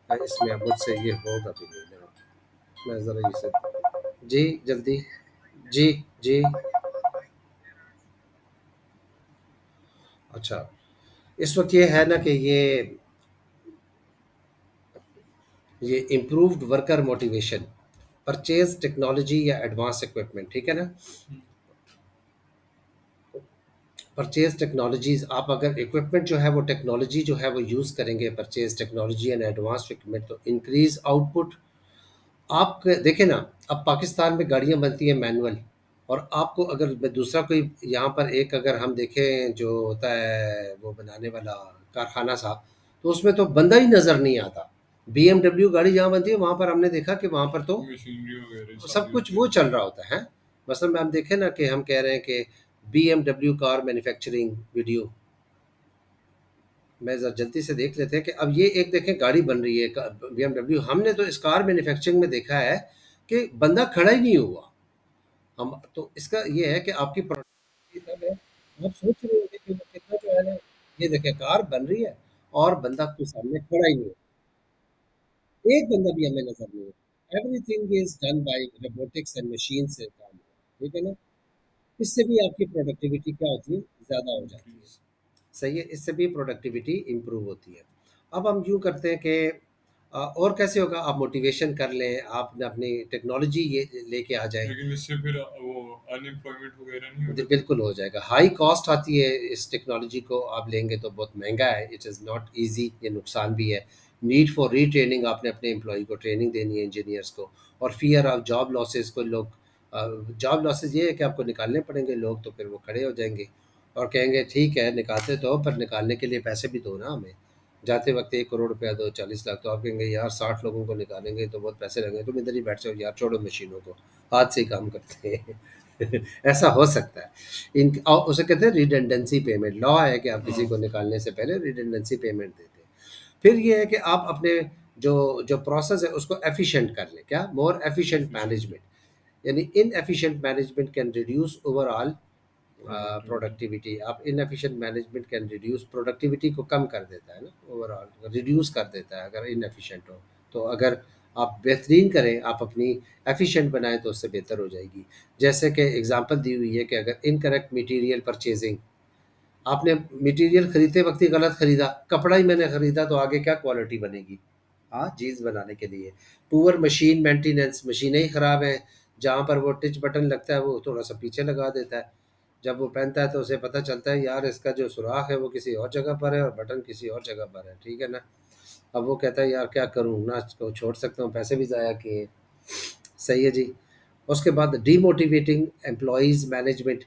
इसमें अब मुझसे ये होगा भी नहीं ना। मैं ज़रा इसे, जी जल्दी, जी जी, अच्छा, इस वक्त ये है ना कि ये improved worker motivation, purchase technology या एडवांस इक्विपमेंट, ठीक है ना। परचेज टेक्नोलॉजीज, आप अगर इक्विपमेंट जो है वो टेक्नोलॉजी जो है वो यूज़ करेंगे, purchase technology and advance equipment, तो इंक्रीज आउटपुट। आप देखें ना, अब पाकिस्तान में गाड़ियाँ बनती हैं मैनुअल, और आपको अगर दूसरा कोई यहाँ पर एक अगर हम देखें जो होता है वो बनाने वाला कारखाना साहब, तो उसमें तो बंदा ही नज़र नहीं आता। BMW गाड़ी जहाँ बनती है वहाँ पर हमने देखा कि वहाँ पर तो मशीनरी वगैरह सब सारी कुछ होती वो है। चल रहा होता है। मतलब हम देखें ना कि हम कह रहे हैं कि BMW कार मैन्युफैक्चरिंग वीडियो, मैं ज़रा जल्दी से देख लेते हैं कि अब ये एक देखें गाड़ी बन रही है BMW, हमने तो इस कार मैन्युफैक्चरिंग में देखा है कि बंदा खड़ा ही नहीं हुआ। हम तो इसका ये है कि आपकी प्रोडक्टिविटी तब है, आप सोच रहे होंगे कि वो कितना जो है ना, ये देखें कार बन रही है और बंदा आपके सामने खड़ा ही नहीं है, एक बंदा भी हमें नजर नहीं है। Everything is done by robotics and machine से काम है, ठीक है ना। इससे भी आपकी प्रोडक्टिविटी क्या होती है, ज़्यादा हो जाती है। इंक्रीज। सही है, इससे भी प्रोडक्टिविटी इम्प्रूव होती है। अब हम यूँ करते हैं कि और कैसे होगा, आप मोटिवेशन कर लें, आप अपनी टेक्नोलॉजी ये लेके आ जाएं, लेकिन इससे फिर वो अनएम्प्लॉयमेंट वगैरह नहीं होता फिर। बिल्कुल हो जाएगा। हाई कॉस्ट आती है, इस टेक्नोलॉजी को आप लेंगे तो बहुत महंगा है, इट इज़ नॉट ईजी, ये नुकसान भी है। नीड फॉर रीट्रेनिंग, आपने अपने एम्प्लॉय को ट्रेनिंग देनी है, इंजीनियर्स को। और फियर ऑफ जॉब लॉसेस को लोग, जॉब लॉसेस ये है कि आपको निकालने पड़ेंगे लोग, तो फिर वो खड़े हो जाएंगे और कहेंगे ठीक है निकालते तो हो, पर निकालने के लिए पैसे भी दो ना हमें। जाते वक्त 1 करोड़ रुपया दो, 40 लाख, तो आप कहेंगे यार 60 लोगों को निकालेंगे तो बहुत पैसे लगेंगे, तुम इधर ही बैठ जाओ यार, छोड़ो मशीनों को, हाथ से ही काम करते हैं। ऐसा हो सकता है। इन और उसे कहते हैं रिडंडेंसी पेमेंट, लॉ है कि आप किसी हाँ। को निकालने से पहले रिडंडेंसी पेमेंट देते हैं। फिर ये है कि आप अपने जो जो प्रोसेस है उसको एफिशिएंट कर लें, क्या, मोर एफिशिएंट एफिशिएंट। मैनेजमेंट, यानी inefficient management can reduce overall productivity. Productivity. आप inefficient management can reduce productivity को कम कर देता है ना, ओवरऑल रिड्यूस कर देता है अगर इनएफिशिएंट हो। तो अगर आप बेहतरीन करें, आप अपनी एफिशिएंट बनाएं तो उससे बेहतर हो जाएगी। जैसे कि एग्जांपल दी हुई है कि अगर इनकरेक्ट मटेरियल परचेजिंग, आपने मटेरियल खरीदते वक्त ही गलत खरीदा, कपड़ा ही मैंने खरीदा तो आगे क्या क्वालिटी बनेगी, हाँ, जीन्स बनाने के लिए। पुअर मशीन मेंटेनेंस, मशीनें ही ख़राब हैं, जहाँ पर वो टिच बटन लगता है वो थोड़ा सा पीछे लगा देता है, जब वो पहनता है तो उसे पता चलता है यार इसका जो सुराख है वो किसी और जगह पर है और बटन किसी और जगह पर है, ठीक है ना। अब वो कहता है यार क्या करूँ ना, इसको छोड़ सकता हूँ, पैसे भी ज़ाया किए। सही है जी। उसके बाद डीमोटिवेटिंग एम्प्लॉयज़ मैनेजमेंट,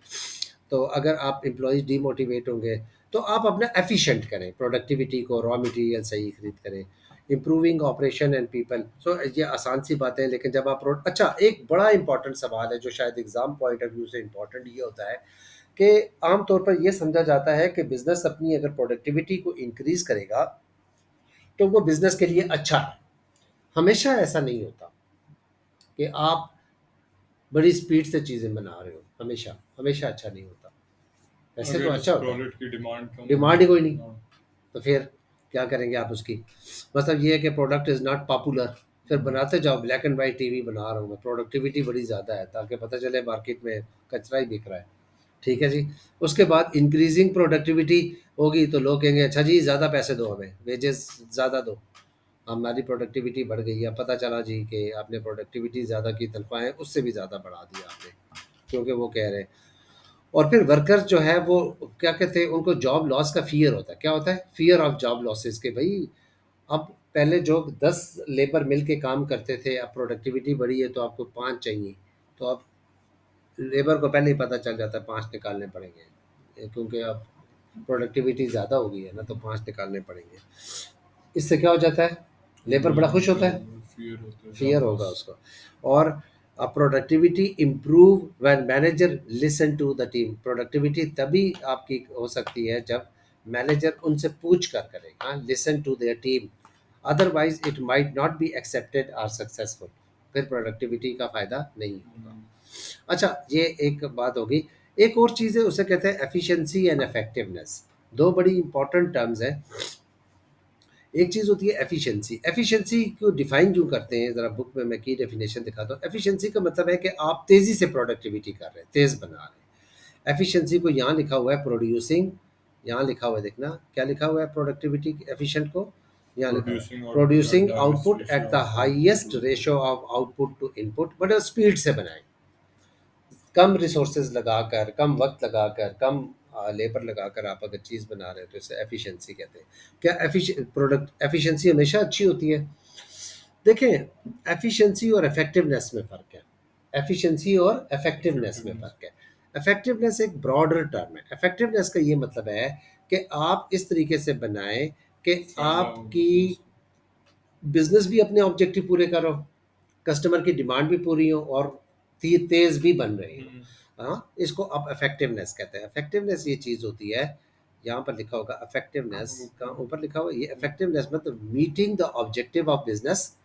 तो अगर आप एम्प्लॉयज़ डीमोटिवेट होंगे तो आप अपना एफिशिएंट करें प्रोडक्टिविटी को, रॉ मटेरियल सही खरीद करें, इम्प्रूविंग ऑपरेशन एंड पीपल। सो ये आसान सी बातें हैं, लेकिन जब आप अच्छा, एक बड़ा इंपॉर्टेंट सवाल है जो शायद एग्जाम पॉइंट ऑफ व्यू से इंपॉर्टेंट ये होता है कि आमतौर पर यह समझा जाता है कि बिजनेस अपनी अगर प्रोडक्टिविटी को इंक्रीज करेगा तो वो बिजनेस के लिए अच्छा है। हमेशा ऐसा नहीं होता कि आप बड़ी स्पीड से चीज़ें बना रहे हो, हमेशा हमेशा अच्छा नहीं होता। वैसे तो अगर इस अच्छा होता है, प्रोडक्ट की डिमांड कम डिमांड होगी। ही कोई नहीं, हाँ। तो फिर क्या करेंगे आप उसकी? मतलब ये है कि प्रोडक्ट इज़ नॉट पॉपुलर, फिर बनाते जाओ, ब्लैक एंड वाइट टीवी बना रहा हूँ मैं, प्रोडक्टिविटी बड़ी ज़्यादा है ताकि पता चले मार्केट में कचरा ही बिक रहा है। ठीक है जी। उसके बाद इंक्रीजिंग प्रोडक्टिविटी होगी तो लोग कहेंगे अच्छा जी ज़्यादा पैसे दो, हमें वेजेस ज़्यादा दो, हमारी प्रोडक्टिविटी बढ़ गई है, पता चला जी कि आपने प्रोडक्टिविटी ज़्यादा की, तनख्वाहें उससे भी ज़्यादा बढ़ा दी आपने, क्योंकि वो कह रहे हैं। और फिर वर्कर्स जो है वो क्या कहते हैं, उनको जॉब लॉस का फियर होता है। क्या होता है? फियर ऑफ जॉब लॉसेस, के भाई अब पहले जो 10 लेबर मिल के काम करते थे, अब प्रोडक्टिविटी बढ़ी है तो आपको 5 चाहिए, तो अब लेबर को पहले ही पता चल जाता है 5 निकालने पड़ेंगे, क्योंकि अब प्रोडक्टिविटी ज़्यादा हो गई है ना, तो 5 निकालने पड़ेंगे। इससे क्या हो जाता है? लेबर बड़ा खुश होता है, फियर होता है फियर जॉब होगा लॉस। उसको। और productivity improve when manager listen to the team, productivity तभी आपकी हो सकती है जब मैनेजर उनसे पूछ कर करे, हाँ, listen to their team, otherwise it might not be accepted और सक्सेसफुल, फिर प्रोडक्टिविटी का फ़ायदा नहीं होगा। अच्छा, ये एक बात होगी। एक और चीज़ है, उसे कहते हैं एफिशिएंसी एंड इफेक्टिवनेस। दो बड़ी इंपॉर्टेंट टर्म्स हैं। एक चीज़ होती है एफिशिएंसी। एफिशिएंसी को डिफाइन क्यों करते हैं, ज़रा बुक में मैं की डेफिनेशन दिखाता हूँ। एफिशिएंसी का मतलब है कि आप तेज़ी से प्रोडक्टिविटी कर रहे हैं, तेज़ बना रहे हैं। एफिशिएंसी को यहाँ लिखा हुआ है प्रोड्यूसिंग, यहाँ लिखा हुआ है, देखना क्या लिखा हुआ है प्रोडक्टिविटी एफिशिएंट को, यहाँ लिखा हुआ है Producing output at producing the highest output at ratio the of output highest to ratio of output to input, but speed से बनाएं, कम रिसोर्सेज लगाकर, कम वक्त लगाकर, कम लेबर लगाकर आप अगर चीज़ बना रहे हो तो इसे एफिशिएंसी कहते हैं। क्या प्रोडक्ट एफिशिएंसी हमेशा अच्छी होती है? देखें, एफिशिएंसी और इफेक्टिवनेस में फ़र्क है। एफिशिएंसी और इफेक्टिवनेस में effectiveness. फ़र्क है। इफेक्टिवनेस एक ब्रॉडर टर्म है। इफेक्टिवनेस का ये मतलब है कि आप इस तरीके से बनाएं कि फायदा हो आपकी बिजनेस को। बिजनेस भी अपने ऑब्जेक्टिव पूरे करो, कस्टमर की डिमांड भी पूरी हो, और तेज भी बन रही हो। हम्म, हाँ, इसको आप इफेक्टिवनेस कहते हैं। इफेक्टिवनेस ये चीज़ होती है, यहाँ पर लिखा होगा इफेक्टिवनेस का, ऊपर ऊपर लिखा हुआ, ये हम्म, इफेक्टिवनेस मतलब meeting the objective of business,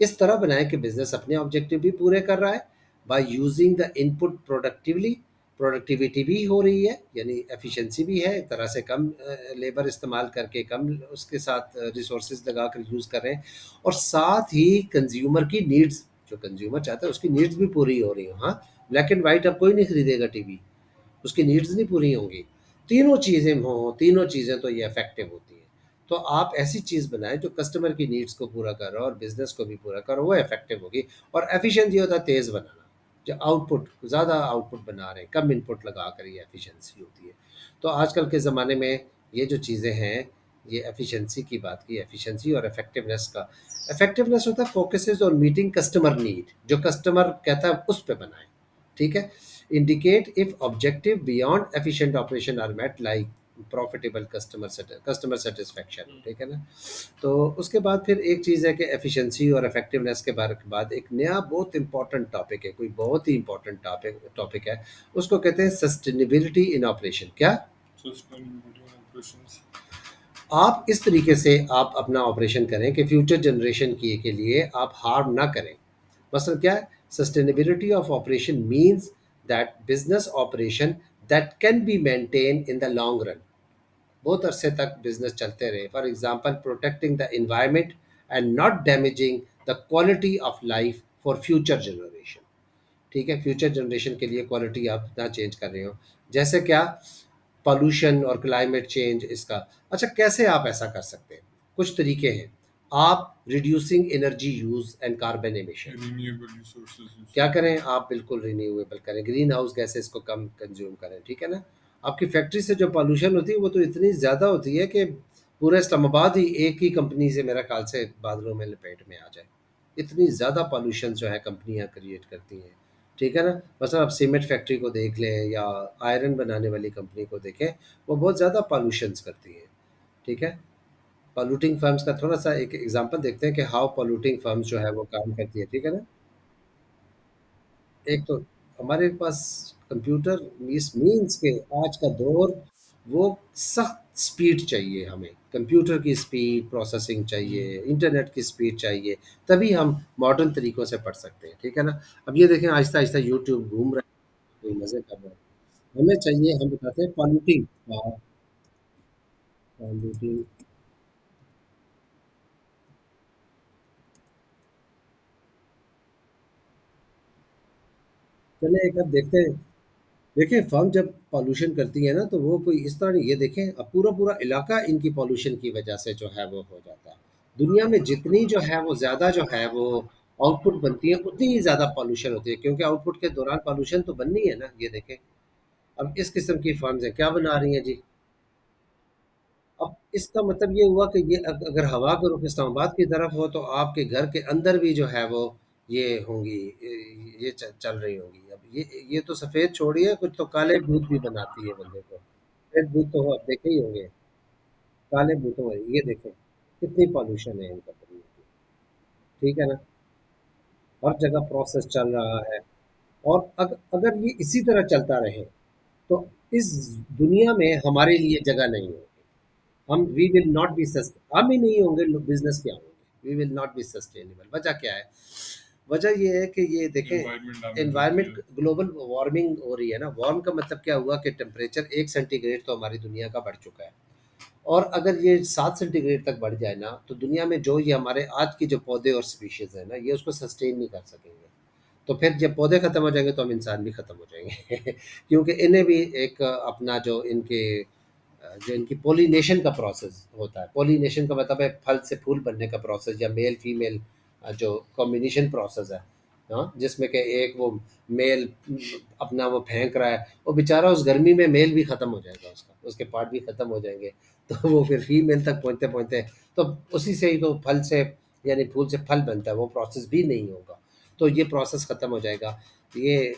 इस तरह बनाए कि बिजनेस अपने ऑब्जेक्टिव भी पूरे कर रहा है, by using the input productively, productivity भी हो रही है, यानी एफिशिएंसी भी है, एक तरह से कम लेबर इस्तेमाल करके, कम उसके साथ रिसोर्सेज लगा कर यूज़ कर रहे हैं, और साथ ही कंज्यूमर की नीड्स, जो कंज्यूमर चाहता है उसकी नीड्स भी पूरी हो रही हो। हाँ, ब्लैक एंड वाइट अब कोई नहीं खरीदेगा टीवी, उसकी नीड्स नहीं पूरी होंगी। तीनों चीज़ें हों, तीनों चीज़ें, तो ये इफेक्टिव होती हैं। तो आप ऐसी चीज़ बनाएं जो कस्टमर की नीड्स को पूरा कर रहा हो और बिजनेस को भी पूरा करो, वो इफेक्टिव होगी। और एफिशिएंट ये होता है तेज़ बनाना, जो आउटपुट ज़्यादा आउटपुट बना रहे हैं, कम इनपुट लगा कर, ये एफिशिएंसी होती है। तो आजकल के ज़माने में ये जो चीज़ें हैं, ये एफिशिएंसी की बात की, एफिशिएंसी और इफेक्टिवनेस का। इफेक्टिवनेस होता है focuses on meeting customer need, जो कस्टमर कहता है उस पे बनाएं। ठीक है। Indicate if objective beyond efficient operation are met, like profitable customer satisfaction. ठीक है ना? तो उसके बाद फिर एक चीज़ है कि एफिशिएंसी और इफेक्टिवनेस के बारे के बाद एक नया बहुत इंपॉर्टेंट टॉपिक है, कोई बहुत ही इंपॉर्टेंट टॉपिक है, उसको कहते हैं सस्टेनेबिलिटी इन ऑपरेशन। क्या? sustainability and operations. आप इस तरीके से आप अपना ऑपरेशन करें कि फ्यूचर जनरेशन के लिए आप हार्म ना करें। मसलन क्या है? Sustainability of operation means that business operation that can be maintain in the long run, बहुत अरसे तक बिजनेस चलते रहे। For example protecting the environment and not damaging the quality of life for future generation. ठीक है, फ्यूचर जनरेशन के लिए क्वालिटी आप ना चेंज कर रहे हो। जैसे क्या? पॉल्यूशन और क्लाइमेट चेंज इसका। अच्छा, कैसे आप ऐसा कर सकते हैं? कुछ तरीके हैं। आप reducing energy use and carbon emission, Renewable resources use क्या करें। करें आप? बिल्कुल रिन्यूएबल करें, ग्रीन हाउस गैसेस को कम कंज्यूम करें। ठीक है ना? आपकी फैक्ट्री से जो पॉल्यूशन होती है वो तो इतनी ज़्यादा होती है कि पूरे इस्लामाबाद ही एक ही कंपनी से मेरा ख्याल से बादलों में लपेट में आ जाए, इतनी ज़्यादा पॉल्यूशन जो है कंपनियां क्रिएट करती हैं। ठीक है ना? मतलब आप सीमेंट फैक्ट्री को देख लें या आयरन बनाने वाली कंपनी को देखें, वो बहुत ज़्यादा पॉल्यूशंस करती हैं। ठीक है। पॉल्यूटिंग फर्म्स का थोड़ा सा एक एग्जांपल देखते हैं कि हाउ पॉल्यूटिंग फर्म्स जो है वो काम करती है। ठीक है ना? एक तो हमारे पास कंप्यूटर, इस मीन्स के आज का दौर, वो सख्त स्पीड चाहिए हमें, कंप्यूटर की स्पीड, प्रोसेसिंग चाहिए, इंटरनेट की स्पीड चाहिए, तभी हम मॉडर्न तरीक़ों से पढ़ सकते हैं। ठीक है ना? अब ये देखें आहिस्ता-आहिस्ता यूट्यूब घूम रहा है, कोई मज़े कर रहा है। हमें चाहिए, हम बताते हैं पॉल्यूटिंग, पॉल्यूटिंग चले एक अब देखते हैं। देखिए फर्म जब पॉल्यूशन करती है ना तो वो कोई इस तरह नहीं, ये देखें अब पूरा पूरा इलाका इनकी पॉल्यूशन की वजह से जो है वो हो जाता है। दुनिया में जितनी जो है वो ज़्यादा जो है वो आउटपुट बनती है उतनी ही ज़्यादा पॉल्यूशन होती है, क्योंकि आउटपुट के दौरान पॉल्यूशन तो बननी है ना। ये देखें अब इस किस्म की फर्म्स हैं क्या बना रही हैं जी। अब इसका मतलब ये हुआ कि ये अगर हवा का रुख इस्लामाबाद की तरफ हो तो आपके घर के अंदर भी जो है वो ये होंगी, ये चल रही होंगी। अब ये तो सफ़ेद छोड़िए, कुछ तो काले भूत भी बनाती है बंदे को। सफ़ेद भूत तो आप देखे ही होंगे, काले भूतों में ये देखें कितनी पॉल्यूशन है इनका दुनिया की, ठीक है ना। हर जगह प्रोसेस चल रहा है। और अगर ये इसी तरह चलता रहे तो इस दुनिया में हमारे लिए जगह नहीं होगी। हम वी विल नॉट बी हम ही नहीं होंगे, बिजनेस क्या होंगे, we will not be sustainable. वजह क्या है? वजह ये है कि ये देखें एनवायरनमेंट डैमेज होती एनवायरनमेंट है। ग्लोबल वार्मिंग हो रही है ना। वार्म का मतलब क्या हुआ कि टेम्परेचर 1 सेंटीग्रेड तो हमारी दुनिया का बढ़ चुका है। और अगर ये 7 सेंटीग्रेड तक बढ़ जाए ना तो दुनिया में जो ये हमारे आज की जो पौधे और स्पीशीज है ना ये उसको सस्टेन नहीं कर सकेंगे। तो फिर जब पौधे खत्म हो जाएंगे तो हम इंसान भी खत्म हो जाएंगे क्योंकि इन्हें भी एक अपना जो इनके जो इनकी पोलिनेशन का प्रोसेस होता है। पोलिनेशन का मतलब है फल से फूल बनने का प्रोसेस, या मेल फीमेल जो कॉम्बिनेशन प्रोसेस है। हाँ, जिसमें कि एक वो मेल अपना वो फेंक रहा है, वो बेचारा उस गर्मी में मेल भी ख़त्म हो जाएगा, उसका उसके पार्ट भी ख़त्म हो जाएंगे तो वो फिर फीमेल तक पहुँचते पहुँचते तो उसी से ही तो फल से यानी फूल से फल बनता है, वो प्रोसेस भी नहीं होगा। तो ये प्रोसेस ख़त्म हो जाएगा। ये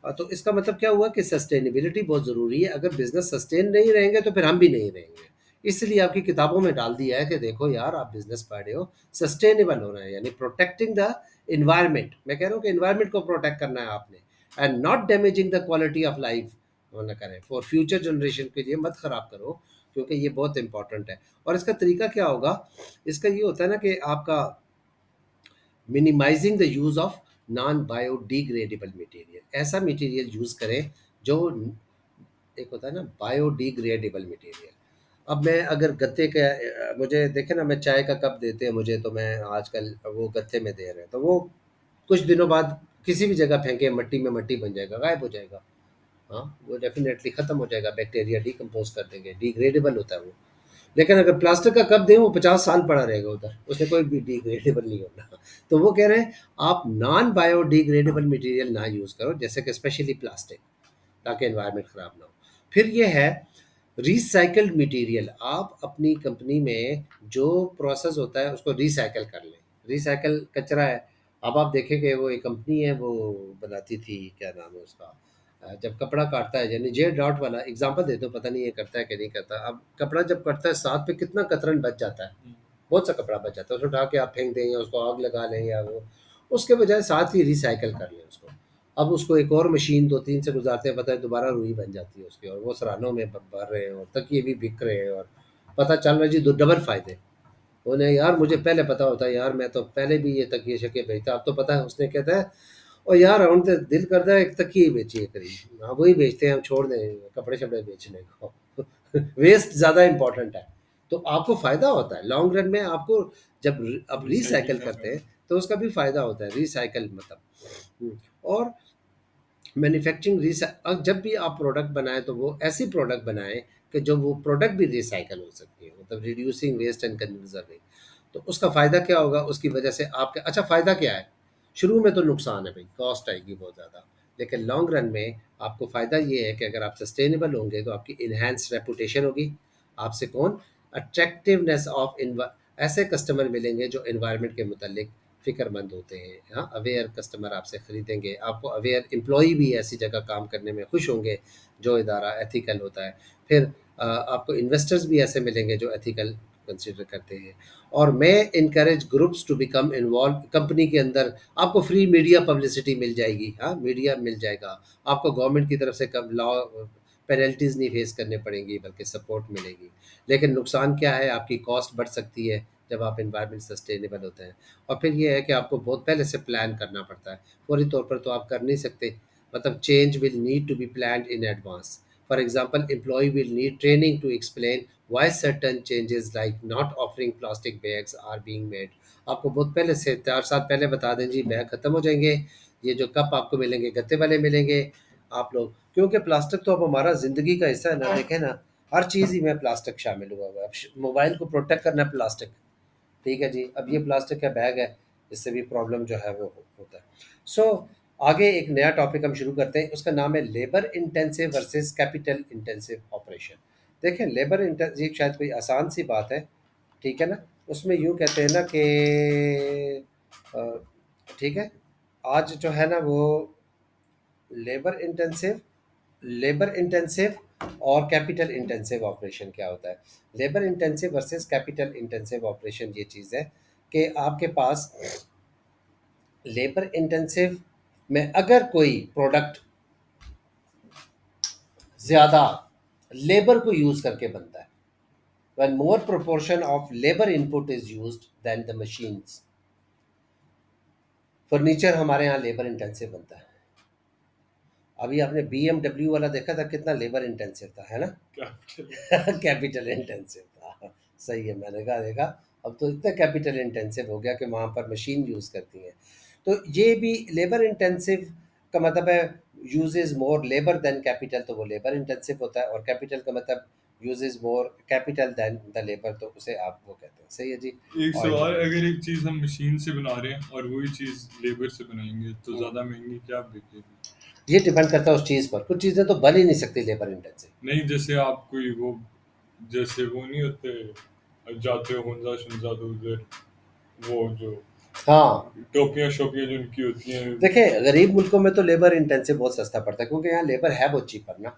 तो इसका मतलब क्या हुआ कि सस्टेनेबिलिटी बहुत ज़रूरी है। अगर बिज़नेस सस्टेन नहीं रहेंगे तो फिर हम भी नहीं रहेंगे। इसलिए आपकी किताबों में डाल दिया है कि देखो यार आप बिज़नेस पढ़ रहे हो, सस्टेनेबल होना है यानी प्रोटेक्टिंग द एनवायरनमेंट। मैं कह रहा हूँ कि एनवायरनमेंट को प्रोटेक्ट करना है आपने, and not damaging the quality of life. वो ना करें, फॉर फ्यूचर जनरेशन के लिए मत ख़राब करो, क्योंकि ये बहुत इंपॉर्टेंट है। और इसका तरीका क्या होगा? इसका ये होता है ना कि आपका minimising the use of non biodegradable material. ऐसा मटेरियल यूज़ करें जो एक होता है ना बायोडिग्रेडेबल मटेरियल। अब मैं अगर गत्ते के मुझे देखे ना, मैं चाय का कप देते हैं मुझे तो मैं आजकल वो गत्ते में दे रहे हैं तो वो कुछ दिनों बाद किसी भी जगह फेंके मट्टी में मट्टी बन जाएगा, गायब हो जाएगा। हाँ, वो डेफिनेटली ख़त्म हो जाएगा, बैक्टीरिया डिकम्पोज कर देंगे, डिग्रेडेबल होता है वो। लेकिन अगर प्लास्टिक का कप दें वो 50 साल पड़ा रहेगा उधर, उसमें कोई भी डिग्रेडेबल नहीं होना। तो वो कह रहे हैं आप नॉन बायोडिग्रेडेबल मटेरियल ना यूज़ करो, जैसे कि स्पेशली प्लास्टिक, ताकि एनवायरनमेंट ख़राब ना हो। फिर ये है रिसाइकल्ड मटेरियल। आप अपनी कंपनी में जो प्रोसेस होता है उसको रिसाइकल कर लें। रिसाइकल कचरा है। अब आप देखेंगे वो एक कंपनी है वो बनाती थी, क्या नाम है उसका, जब कपड़ा काटता है यानी जे डॉट वाला एग्जांपल देते हो, पता नहीं ये करता है कि नहीं करता। अब कपड़ा जब कटता है साथ पे कितना कतरन बच जाता है, बहुत सा कपड़ा बच जाता है, उसको उठा के आप फेंक दें या उसको आग लगा लें या वो, उसके बजाय साथ ही रिसाइकल कर लें उसको। अब उसको एक और मशीन 2-3 से गुज़ारते हैं, पता है दोबारा रुई बन जाती है उसकी, और वो सराहनों में ब भर रहे हैं और तकिए भी बिक रहे हैं, और पता चल रहा है जी दो डबल फ़ायदे। उन्हें यार मुझे पहले पता होता यार, मैं तो पहले भी ये तकिए-शकिए बेचता, अब तो पता है। उसने कहता है और यार हम तो दिल करता है एक तकिए ही बेचिए करीब। हाँ, वही बेचते हैं, हम छोड़ दें कपड़े-शपड़े बेचने को। वेस्ट ज़्यादा इम्पोर्टेंट है। तो आपको फ़ायदा होता है लॉन्ग रन में, आपको जब आप रिसाइकिल रिसाइकिल का करते फायदा। हैं तो उसका भी फ़ायदा होता है, रिसाइकिल मतलब। और मैन्युफैक्चरिंग जब भी आप प्रोडक्ट बनाएं तो वो ऐसी प्रोडक्ट बनाएं कि जो वो प्रोडक्ट भी रिसाइकल हो सकती है, मतलब रिड्यूसिंग वेस्ट एंड कंजर्विंग। तो उसका फ़ायदा क्या होगा? उसकी वजह से आपका अच्छा फ़ायदा क्या है? शुरू में तो नुकसान है भाई, कॉस्ट आएगी बहुत ज़्यादा। लेकिन लॉन्ग रन में आपको फ़ायदा ये है कि अगर आप सस्टेनेबल होंगे तो आपकी इन्हांस रेपुटेशन होगी। आपसे कौन अट्रैक्टिवनेस ऑफ ऐसे कस्टमर मिलेंगे जो एनवायरनमेंट के मुतालिक फ़िक्रमंद होते हैं। हाँ, अवेयर कस्टमर आपसे ख़रीदेंगे। आपको अवेयर एम्प्लॉई भी ऐसी जगह काम करने में खुश होंगे जो इदारा एथिकल होता है। फिर आपको इन्वेस्टर्स भी ऐसे मिलेंगे जो एथिकल कंसिडर करते हैं। और मैं encourage groups to become involve. Company के अंदर आपको फ्री मीडिया पब्लिसिटी मिल जाएगी। हाँ, मीडिया मिल जाएगा। आपको गवर्नमेंट की तरफ से कब लॉ पेनल्टीज़ नहीं फेस करने पड़ेंगी बल्कि सपोर्ट मिलेगी। लेकिन नुकसान क्या है? आपकी कॉस्ट बढ़ सकती है जब आप एनवायरनमेंट सस्टेनेबल होते हैं। और फिर ये है कि आपको बहुत पहले से प्लान करना पड़ता है। फौरी तौर पर तो आप कर नहीं सकते। मतलब change will need to be planned in advance. For example employ will need training to explain why certain changes like not offering plastic bags are being made। आपको बहुत पहले से 4 साल पहले बता दें जी बैग ख़त्म हो जाएंगे, ये जो कप आपको मिलेंगे गत्ते वाले मिलेंगे। आप लोग, क्योंकि प्लास्टिक तो अब हमारा ज़िंदगी का हिस्सा है ना, देखें ना, हर चीज़ ही में प्लास्टिक शामिल हुआ हुआ है। अब मोबाइल को प्रोटेक्ट करना है प्लास्टिक, ठीक है जी। अब ये प्लास्टिक का बैग है, इससे भी प्रॉब्लम जो है वो होता है। सो आगे एक नया टॉपिक हम शुरू करते हैं, उसका नाम है labour intensive versus capital intensive operation. देखें लेबर इंटेंसिव, ये शायद कोई आसान सी बात है, ठीक है ना। उसमें यूँ कहते हैं ना कि ठीक है, आज जो है ना वो लेबर इंटेंसिव, लेबर इंटेंसिव और कैपिटल इंटेंसिव ऑपरेशन क्या होता है। Labour intensive versus capital intensive operation ये चीज़ है कि आपके पास लेबर इंटेंसिव में अगर कोई प्रोडक्ट ज़्यादा लेबर को यूज़ करके बनता है, when more proportion of labor input is used than the machines। Furniture हमारे यहाँ लेबर इंटेंसिव बनता है। अभी आपने BMW वाला देखा था, कितना लेबर इंटेंसिव था, है ना। कैपिटल। कैपिटल इंटेंसिव था, सही है। मैंने कहा देखा, अब तो इतना कैपिटल इंटेंसिव हो गया कि वहाँ पर मशीन यूज़ करती हैं। तो ये भी लेबर इंटेंसिव का मतलब है यूजेस मोर लेबर देन कैपिटल, तो वो लेबर इंटेंसिव होता है। और कैपिटल का मतलब uses more capital than the labour, तो उसे आप वो कहते हैं। सही है जी। एक ऑयल सवाल, एंड अगर एक चीज हम मशीन से बना रहे हैं और वही चीज लेबर से बनाएंगे तो गैस, ज्यादा महंगी क्या बिकेगी? ये डिपेंड करता है उस चीज़ पर। कुछ चीज़ें तो बन ही नहीं सकती लेबर इंटेंसिव। नहीं, जैसे आप कोई वो, जैसे वो नहीं होते, जाते हो हुंजा शुंजा तो उधर वो जो हाँ, टोपियां शोपियां जो उनकी होती हैं। देखें गरीब मुल्कों में तो लेबर इंटेंसिव बहुत सस्ता पड़ता है, क्योंकि यहाँ लेबर है बहुत चीपर ना,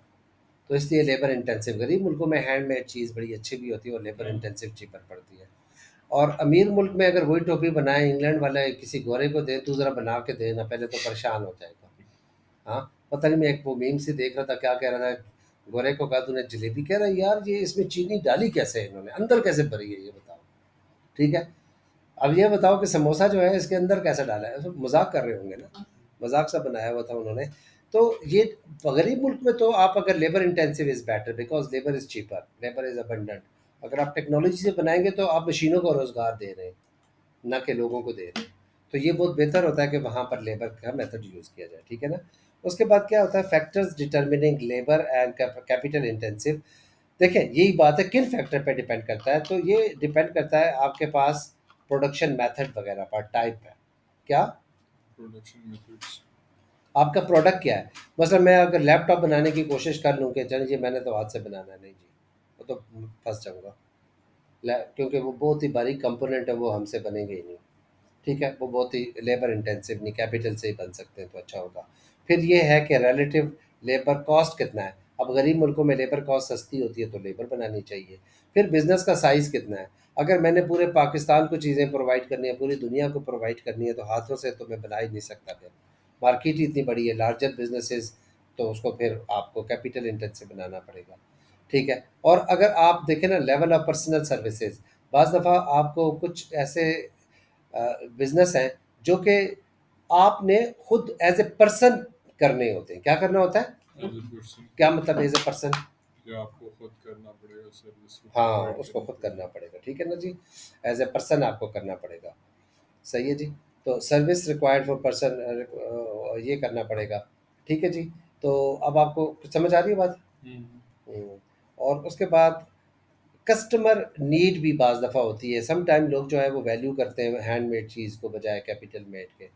तो इसलिए लेबर इंटेंसिव। गरीब मुल्कों में हैंडमेड चीज़ बड़ी अच्छी भी होती है और लेबर हाँ, इंटेंसिव चीपर पड़ती है। और अमीर मुल्क में अगर वही टोपी बनाए इंग्लैंड वाले किसी गोरे को दे, तू ज़रा बना के दे ना, पहले तो परेशान हो जाएगा। हाँ, पता नहीं, मैं एक वो मीम से देख रहा था, क्या कह रहा था, गोरे को कहा तूने जलेबी, कह रहा है यार ये इसमें चीनी डाली कैसे है इन्होंने, अंदर कैसे भरी है ये बताओ, ठीक है। अब ये बताओ कि समोसा जो है इसके अंदर कैसे डाला है, तो मजाक कर रहे होंगे ना, मजाक सा बनाया हुआ था उन्होंने। तो ये गरीब मुल्क में तो आप अगर labour intensive is better because labour is cheaper, labour is abundant. अगर आप टेक्नोलॉजी से बनाएंगे तो आप मशीनों को रोज़गार दे रहे हैं, ना कि लोगों को दे रहे हैं। तो ये बहुत बेहतर होता है कि वहाँ पर लेबर का मेथड यूज़ किया जाए, ठीक है ना। उसके बाद क्या होता है, factors determining labour and capital intensive. देखें यही बात है, किन फैक्टर पे डिपेंड करता है, तो ये डिपेंड करता है आपके पास प्रोडक्शन मेथड वगैरह पर, टाइप है क्या, प्रोडक्शन मेथड्स। आपका प्रोडक्ट क्या है। मतलब मैं अगर लैपटॉप बनाने की कोशिश कर लूँ कि चलिए जी मैंने तो हाथ से बनाना है, नहीं जी, वो तो फंस जाऊँगा। क्योंकि वो बहुत ही बारीक कंपोनेंट है, वो हमसे बनेंगे ही नहीं, ठीक है। वो बहुत ही लेबर इंटेंसिव नहीं, कैपिटल से ही बन सकते हैं तो अच्छा होगा। फिर ये है कि रिलेटिव लेबर कॉस्ट कितना है। अब गरीब मुल्कों में लेबर कॉस्ट सस्ती होती है तो लेबर बनानी चाहिए। फिर बिजनेस का साइज़ कितना है। अगर मैंने पूरे पाकिस्तान को चीज़ें प्रोवाइड करनी है, पूरी दुनिया को प्रोवाइड करनी है, तो हाथों से तो मैं बना ही नहीं सकता। फिर मार्केट ही इतनी बड़ी है, लार्जर बिजनेसेस, तो उसको फिर आपको कैपिटल इंटेंसिव बनाना पड़ेगा, ठीक है। और अगर आप देखें ना लेवल ऑफ पर्सनल सर्विसेज, बाज़ दफ़ा आपको कुछ ऐसे बिजनेस हैं जो कि आपने खुद एज ए पर्सन करने होते हैं। क्या करना होता है, एज ए पर्सन, क्या मतलब एज ए पर्सन, जो आपको खुद करना पड़ेगा, सर्विस को हाँ प्रोवाइड उसको करनी खुद करना पड़ेगी। पड़ेगा, ठीक है ना जी। एज ए पर्सन आपको करना पड़ेगा, सही है जी। तो सर्विस रिक्वायर्ड फॉर पर्सन, ये करना पड़ेगा, ठीक है जी। तो अब आपको समझ आ रही है बात। हम्म। हम्म, और उसके बाद कस्टमर नीड भी बाज़ दफ़ा होती है। सम टाइम लोग जो है वो वैल्यू करते हैं हैंडमेड चीज़ को बजाय कैपिटल मेड के।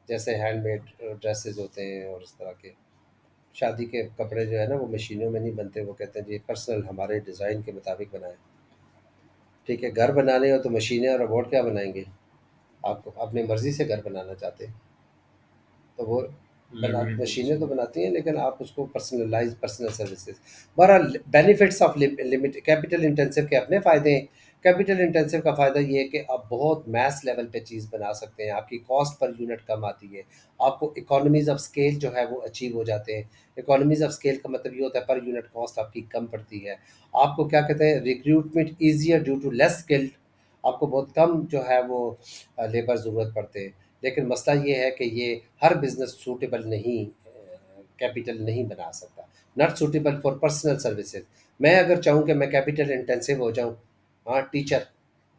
जैसे हैंडमेड ड्रेसेस होते हैं और इस तरह के शादी के कपड़े जो है ना वो मशीनों में नहीं बनते, वो कहते हैं जी पर्सनल हमारे डिज़ाइन के मुताबिक बनाएं, ठीक है। घर बनाने हो तो मशीनें और रोबोट क्या बनाएंगे, आपको अपनी मर्ज़ी से घर बनाना चाहते हैं तो वो बना, लेबर मशीनें तो इंटेंसिव। बनाती हैं, लेकिन आप उसको पर्सनलाइज पर्सनल सर्विसेज। बहरहाल benefits of limit capital intensive के अपने फ़ायदे हैं। कैपिटल इंटेंसिव का फ़ायदा ये है कि आप बहुत मैस लेवल पे चीज़ बना सकते हैं, आपकी कॉस्ट पर यूनिट कम आती है, आपको इकोनॉमीज़ ऑफ स्केल जो है वो अचीव हो जाते हैं। इकोनॉमीज़ ऑफ स्केल का मतलब ये होता है पर यूनिट कॉस्ट आपकी कम पड़ती है। आपको क्या कहते हैं, recruitment easier due to less skilled, आपको बहुत कम जो है वो लेबर ज़रूरत पड़ते हैं। लेकिन मसला ये है कि ये हर बिज़नेस सूटेबल नहीं, कैपिटल नहीं बना सकता। Not suitable for personal services. मैं अगर चाहूँ कि मैं कैपिटल इंटेंसिव हो जाऊँ, हाँ टीचर,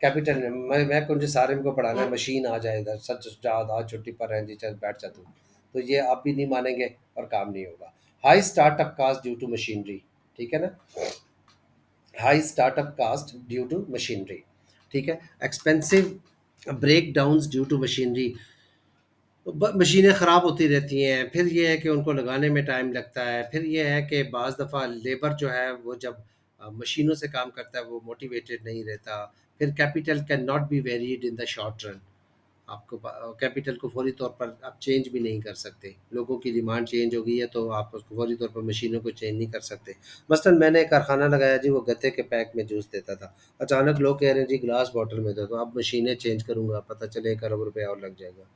कैपिटल में मैं कुछ सारे को पढ़ाना है, मशीन आ जाए इधर, सच जा आज छुट्टी पर है जी, चल बैठ जा तू, तो ये आप भी नहीं मानेंगे और काम नहीं होगा। High startup cost due to machinery, ठीक है ना, high startup cost due to machinery, ठीक है। Expensive breakdowns due to machinery, मशीनें ख़राब होती रहती हैं, फिर ये है कि उनको लगाने में टाइम लगता है, फिर ये है कि बाज़ दफ़ा लेबर जो है वो जब मशीनों से काम करता है वो मोटिवेटेड नहीं रहता, फिर capital can not be varied in the short run, आपको कैपिटल को फौरी तौर पर आप चेंज भी नहीं कर सकते, लोगों की डिमांड चेंज हो गई है तो आप उसको फौरी तौर पर मशीनों को चेंज नहीं कर सकते। मसलन मैंने एक कारखाना लगाया जी, वो गत्ते के पैक में जूस देता था, अचानक लोग कह रहे हैं जी ग्लास बॉटल में दो, तो अब मशीनें चेंज करूंगा, पता चले 1 अरब रुपया और लग जाएगा,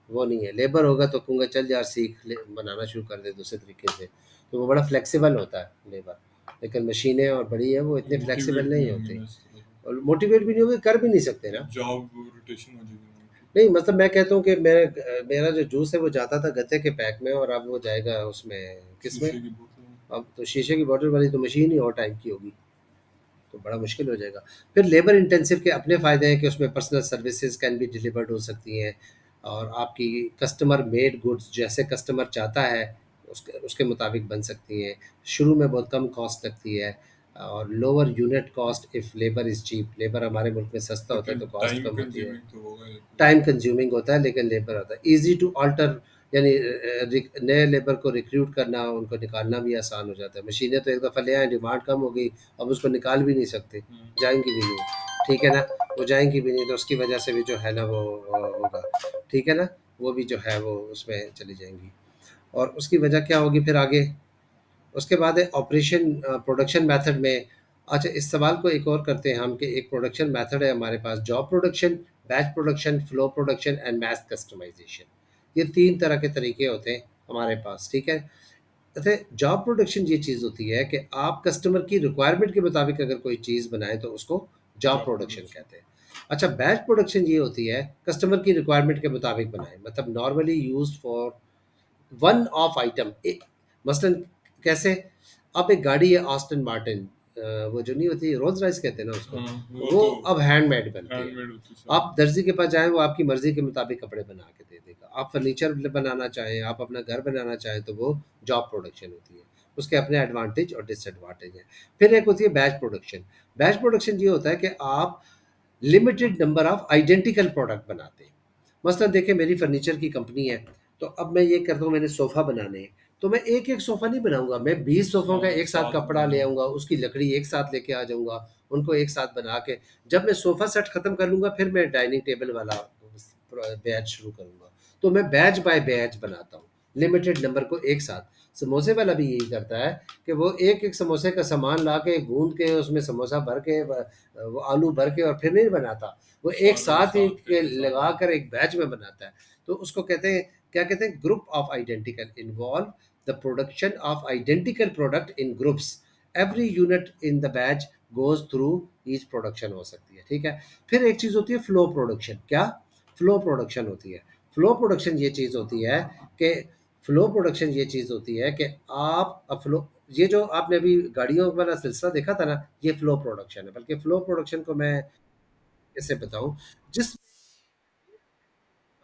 वो नहीं है। लेबर होगा तो कहूँगा चल यार सीख ले, बनाना शुरू कर दे दूसरे तरीके से, तो वो बड़ा फ्लेक्सिबल होता है लेबर, लेकिन मशीनें और बड़ी है वो इतने फ्लेक्सिबल मोटिवेट नहीं नहीं होंगे होती, ना इस तरह से। और मोटिवेट भी नहीं होंगे, कर भी नहीं सकते ना। जॉब रोटेशन हो जाएगी ना उनकी। नहीं मतलब मैं कहता हूँ कि मेरा जो जूस है वो जाता था गत्ते के पैक में, और अब वो जाएगा उसमें, किसमें, शीशे की बोतल में। अब तो शीशे की बॉटल वाली तो मशीन ही और टाइप की होगी, तो बड़ा मुश्किल हो जाएगा। फिर लेबर इंटेंसिव के अपने फ़ायदे हैं कि उसमें personal services can be delivered हो सकती हैं, और आपकी कस्टमर मेड गुड्स जैसे कस्टमर चाहता है उसके उसके मुताबिक बन सकती हैं। शुरू में बहुत कम कॉस्ट लगती है, और lower unit cost if labour is cheap, labour हमारे मुल्क में सस्ता होता है लेकिन तो कॉस्ट टाइम कम होती है। कंज्यूमिंग तो होगा ये पूरा। टाइम कंज्यूमिंग होता है लेकिन लेबर होता है, ईज़ी टू अल्टर, यानी नए लेबर को रिक्रूट करना, उनको निकालना भी आसान हो जाता है। मशीनें तो एक दफ़ा ले आए, डिमांड कम हो गई, अब उसको निकाल भी नहीं सकते, हम्म। जाएँगी भी नहीं, ठीक है ना? वो जाएँगी भी नहीं तो उसकी वजह से भी जो है ना वो होगा, ठीक है ना? वो भी जो है वो उसमें चली जाएँगी, और उसकी वजह क्या होगी फिर आगे? उसके बाद है ऑपरेशन प्रोडक्शन मेथड में। अच्छा, इस सवाल को एक और करते हैं हम कि एक प्रोडक्शन मेथड है हमारे पास, job production, batch production, flow production and mass customization, ये 3 तरह के तरीके होते हैं हमारे पास, ठीक है। अच्छा, जॉब प्रोडक्शन ये चीज़ होती है कि आप कस्टमर की रिक्वायरमेंट के मुताबिक अगर कोई चीज़ बनाएँ तो उसको जॉब जॉब प्रोडक्शन प्रोडक्शन। कहते हैं। अच्छा, बैच प्रोडक्शन ये होती है कस्टमर की रिक्वायरमेंट के मुताबिक बनाएँ, मतलब normally used for one of item, मसलन कैसे, अब एक गाड़ी है ऑस्टन मार्टिन, वो जो नहीं होती रोल्स रॉयस कहते हैं ना उसको, हाँ वो वो तो अब हैंडमेड बनती है। हैंडमेड होती सारी। आप दर्जी के पास जाएं वो आपकी मर्जी के मुताबिक कपड़े बना के दे देगा, आप फर्नीचर बनाना चाहें, आप अपना घर बनाना चाहें तो वो जॉब प्रोडक्शन होती है, उसके अपने एडवांटेज और डिसएडवांटेज हैं। फिर एक होती है बैच प्रोडक्शन। बैच प्रोडक्शन ये होता है कि आप limited number of identical product बनाते हैं। मसलन देखिए मेरी फर्नीचर की कंपनी है, तो अब मैं ये करता हूँ, मैंने सोफ़ा बनाने हैं, तो मैं एक एक सोफ़ा नहीं बनाऊंगा, मैं 20 सोफ़ों का हाँ एक साथ साथ कपड़ा ले बनाना। आऊंगा, उसकी लकड़ी एक साथ लेके आ जाऊंगा, उनको एक साथ बना के जब मैं सोफ़ा सेट ख़त्म कर लूंगा फिर मैं डाइनिंग टेबल वाला बैच शुरू करूंगा। तो मैं बैच बाय बैच बनाता हूँ, लिमिटेड नंबर को एक साथ। समोसे वाला भी यही करता है कि वो एक एक समोसे का सामान ला के गूंद के उसमें समोसा भर के वो आलू भर के और फिर नहीं बनाता, वो एक सारे साथ ही साथ के लेके साथ लगा बनाना। कर एक बैच में बनाता है। तो उसको कहते हैं, क्या कहते हैं, group of identical involve the production of identical product in groups, every unit in the batch goes through each production हो सकती है, ठीक है। फिर एक चीज़ होती है फ्लो प्रोडक्शन। क्या फ्लो प्रोडक्शन होती है? फ्लो प्रोडक्शन ये चीज़ होती है कि फ्लो प्रोडक्शन ये चीज़ होती है कि आप फ्लो, ये जो आपने अभी गाड़ियों वाला सिलसिला देखा था ना, ये फ्लो प्रोडक्शन है। बल्कि फ्लो प्रोडक्शन को मैं कैसे बताऊं, जिस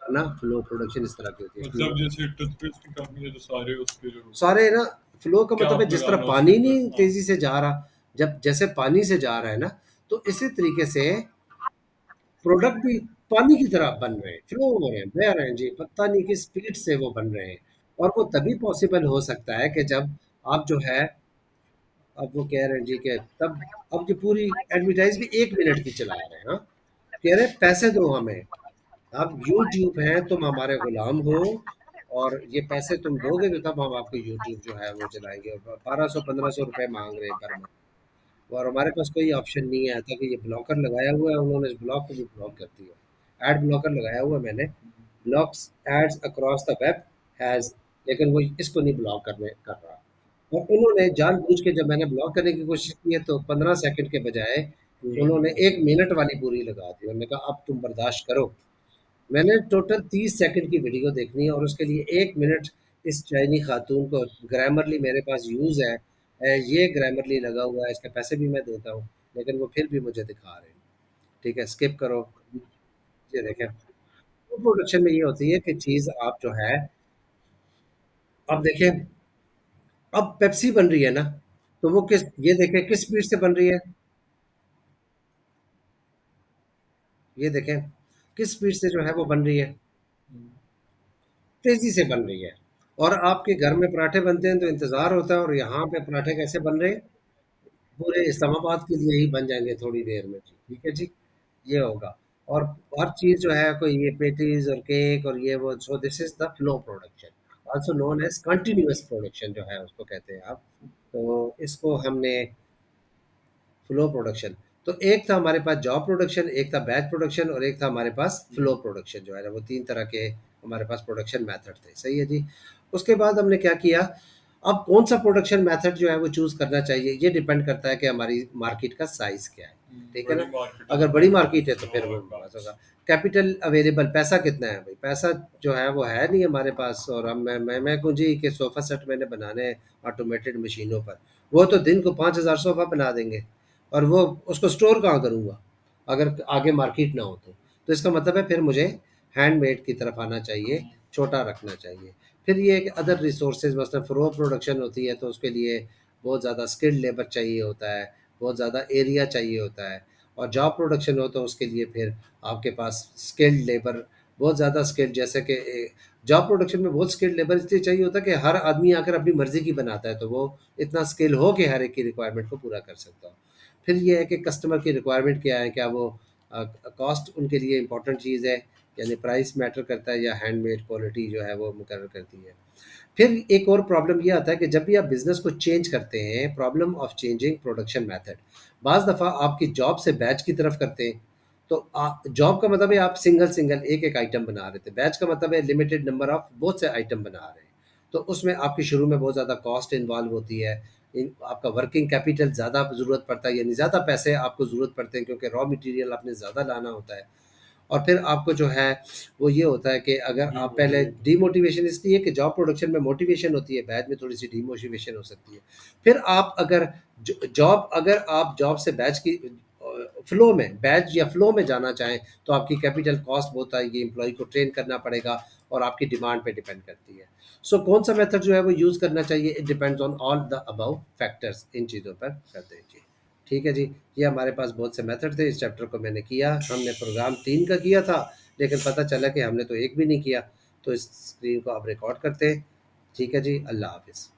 ना फ्लो प्रोडक्शन इस तरह की होती है फ्लो, मतलब जैसे टूथपेस्ट की कंपनी है तो सारे उसके जो सारे ना, फ्लो का मतलब है कैप जिस तरह लगाना उसके पानी ऊपर। नहीं हाँ। तेजी से जा रहा, जब जैसे पानी से जा रहा है ना, तो इसी तरीके से प्रोडक्ट भी पानी की तरह बन रहे हैं, फ्लो हो रहे हैं, बह रहे हैं जी, पता नहीं किस स्पीड से वो बन रहे हैं। और वो तभी पॉसिबल हो सकता है कि जब आप जो है, अब वो कह रहे हैं जी कि तब, अब जो पूरी एडवर्टाइज भी 1 मिनट की चला रहे हैं, हाँ, कह रहे हैं पैसे दो हमें, आप यूट्यूब हैं, तुम हमारे गुलाम हो, और ये पैसे तुम दोगे तो तब हम आपको यूट्यूब जो है वो चलाएंगे। 1200 1500 रुपये मांग रहे हैं पर मंथ, और हमारे पास कोई ऑप्शन नहीं है, था कि ये ब्लॉकर लगाया हुआ है, उन्होंने इस ब्लॉक को भी ब्लॉक कर दिया, एड ब्लॉकर लगाया हुआ है मैंने, blocks ads across the web has, लेकिन वो इसको नहीं ब्लॉक करने कर रहा। और उन्होंने जानबूझ के जब मैंने ब्लॉक करने की कोशिश की है तो 15 सेकंड के बजाय पूरा उन्होंने लगा। 1 मिनट वाली पूरी लगा दी, उन्होंने कहा अब तुम बर्दाश्त करो। मैंने टोटल 30 सेकंड की वीडियो देखनी है और उसके लिए 1 मिनट इस चाइनी खातून को, ग्रामरली मेरे पास यूज़ है, ये ग्रामरली लगा हुआ है, इसके पैसे भी मैं देता हूँ, लेकिन वो फिर भी मुझे दिखा रहे हैं, ठीक है, स्किप करो। ये देखें, फूड प्रोडक्शन में ये होती है कि चीज़ आप जो है, अब देखें, अब पेप्सी बन रही है ना, तो वो किस, ये देखें किस स्पीड से बन रही है, ये देखें किस स्पीड से जो है वो बन रही है, तेजी से बन रही है। और आपके घर में पराठे बनते हैं तो इंतजार होता है, और यहाँ पे पराठे कैसे बन रहे हैं, पूरे इस्लामाबाद के लिए ही बन जाएंगे थोड़ी देर में जी, ठीक है जी, ये होगा। और हर चीज़ जो है कोई ये पेटीज और केक और ये वो, so this is the flow production, also known as continuous production जो है उसको कहते हैं आप। तो इसको हमने फ्लो प्रोडक्शन, तो एक था हमारे पास जॉब प्रोडक्शन, एक था बैच प्रोडक्शन, और एक था हमारे पास फ्लो प्रोडक्शन जो है ना, वो तीन तरह के हमारे पास प्रोडक्शन मेथड थे, सही है जी। उसके बाद हमने क्या किया, अब कौन सा प्रोडक्शन मेथड जो है वो चूज करना चाहिए, ये डिपेंड करता है कि हमारी मार्केट का साइज क्या है, ठीक है बड़ी ना। मार्केट अगर है बड़ी तो मार्केट है तो फिर वो लोअर बस कास्ट। होगा। कैपिटल अवेलेबल, पैसा कितना है भाई, पैसा जो है वो है नहीं हमारे पास, और हम मैं कहूँ जी कि सोफ़ा सेट मैंने बनाने हैं ऑटोमेटेड मशीनों पर, वो तो दिन को 5,000 सोफ़ा बना देंगे, और वो उसको स्टोर कहाँ करूँगा अगर आगे मार्केट ना हो तो इसका मतलब है फिर मुझे हैंडमेड की तरफ आना चाहिए, छोटा रखना चाहिए। फिर ये कि अदर रिसोर्सेज मसलन फ्लो प्रोडक्शन होती है तो उसके लिए बहुत ज़्यादा स्किल्ड लेबर चाहिए होता है, बहुत ज़्यादा एरिया चाहिए होता है। और जॉब प्रोडक्शन हो तो उसके लिए फिर आपके पास स्किल्ड लेबर, बहुत ज़्यादा स्किल्ड, जैसे कि जॉब प्रोडक्शन में बहुत स्किल्ड लेबर इसलिए चाहिए होता है कि हर आदमी आकर अपनी मर्ज़ी की बनाता है, तो वो इतना स्किल हो कि हर एक की रिक्वायरमेंट को पूरा कर सकता हो। फिर ये है कि कस्टमर की रिक्वायरमेंट क्या है, क्या वो कॉस्ट उनके लिए इम्पोर्टेंट चीज़ है, यानी प्राइस मैटर करता है, या हैंडमेड क्वालिटी जो है वो मुकर्रर करती है। फिर एक और प्रॉब्लम ये आता है कि जब भी आप बिज़नेस को चेंज करते हैं, problem of changing production method, बाज़ दफ़ा आपकी जॉब से बैच की तरफ करते हैं, तो जॉब का मतलब है आप सिंगल सिंगल एक एक आइटम बना रहे थे, बैच का मतलब है लिमिटेड नंबर ऑफ बहुत से आइटम बना रहे हैं। तो उसमें आपकी शुरू में बहुत ज़्यादा कॉस्ट इन्वॉल्व होती है, आपका वर्किंग कैपिटल ज़्यादा ज़रूरत पड़ता है, यानी ज़्यादा पैसे आपको ज़रूरत पड़ते हैं, क्योंकि रॉ मटेरियल आपने ज़्यादा लाना होता है। और फिर आपको जो है वो ये होता है कि अगर आप पहले डीमोटिवेशन इसलिए कि जॉब प्रोडक्शन में मोटिवेशन होती है, बैच में थोड़ी सी डीमोटिवेशन हो सकती है। फिर आप अगर जॉब, अगर आप जॉब से बैच की फ्लो में, बैच या फ्लो में जाना चाहें, तो आपकी कैपिटल कॉस्ट बहुत आएगी, एम्प्लॉय को ट्रेन करना पड़ेगा, और आपकी डिमांड पे डिपेंड करती है। सो कौन सा मेथड जो है वो यूज़ करना चाहिए, it depends on all the above factors, इन चीज़ों पर करते हैं जी, ठीक है जी। ये हमारे पास बहुत से मेथड थे, इस चैप्टर को मैंने किया, हमने प्रोग्राम 3 का किया था, लेकिन पता चला कि हमने तो एक भी नहीं किया। तो इस स्क्रीन को अब रिकॉर्ड करते हैं, ठीक है जी, अल्लाह हाफ़िज़।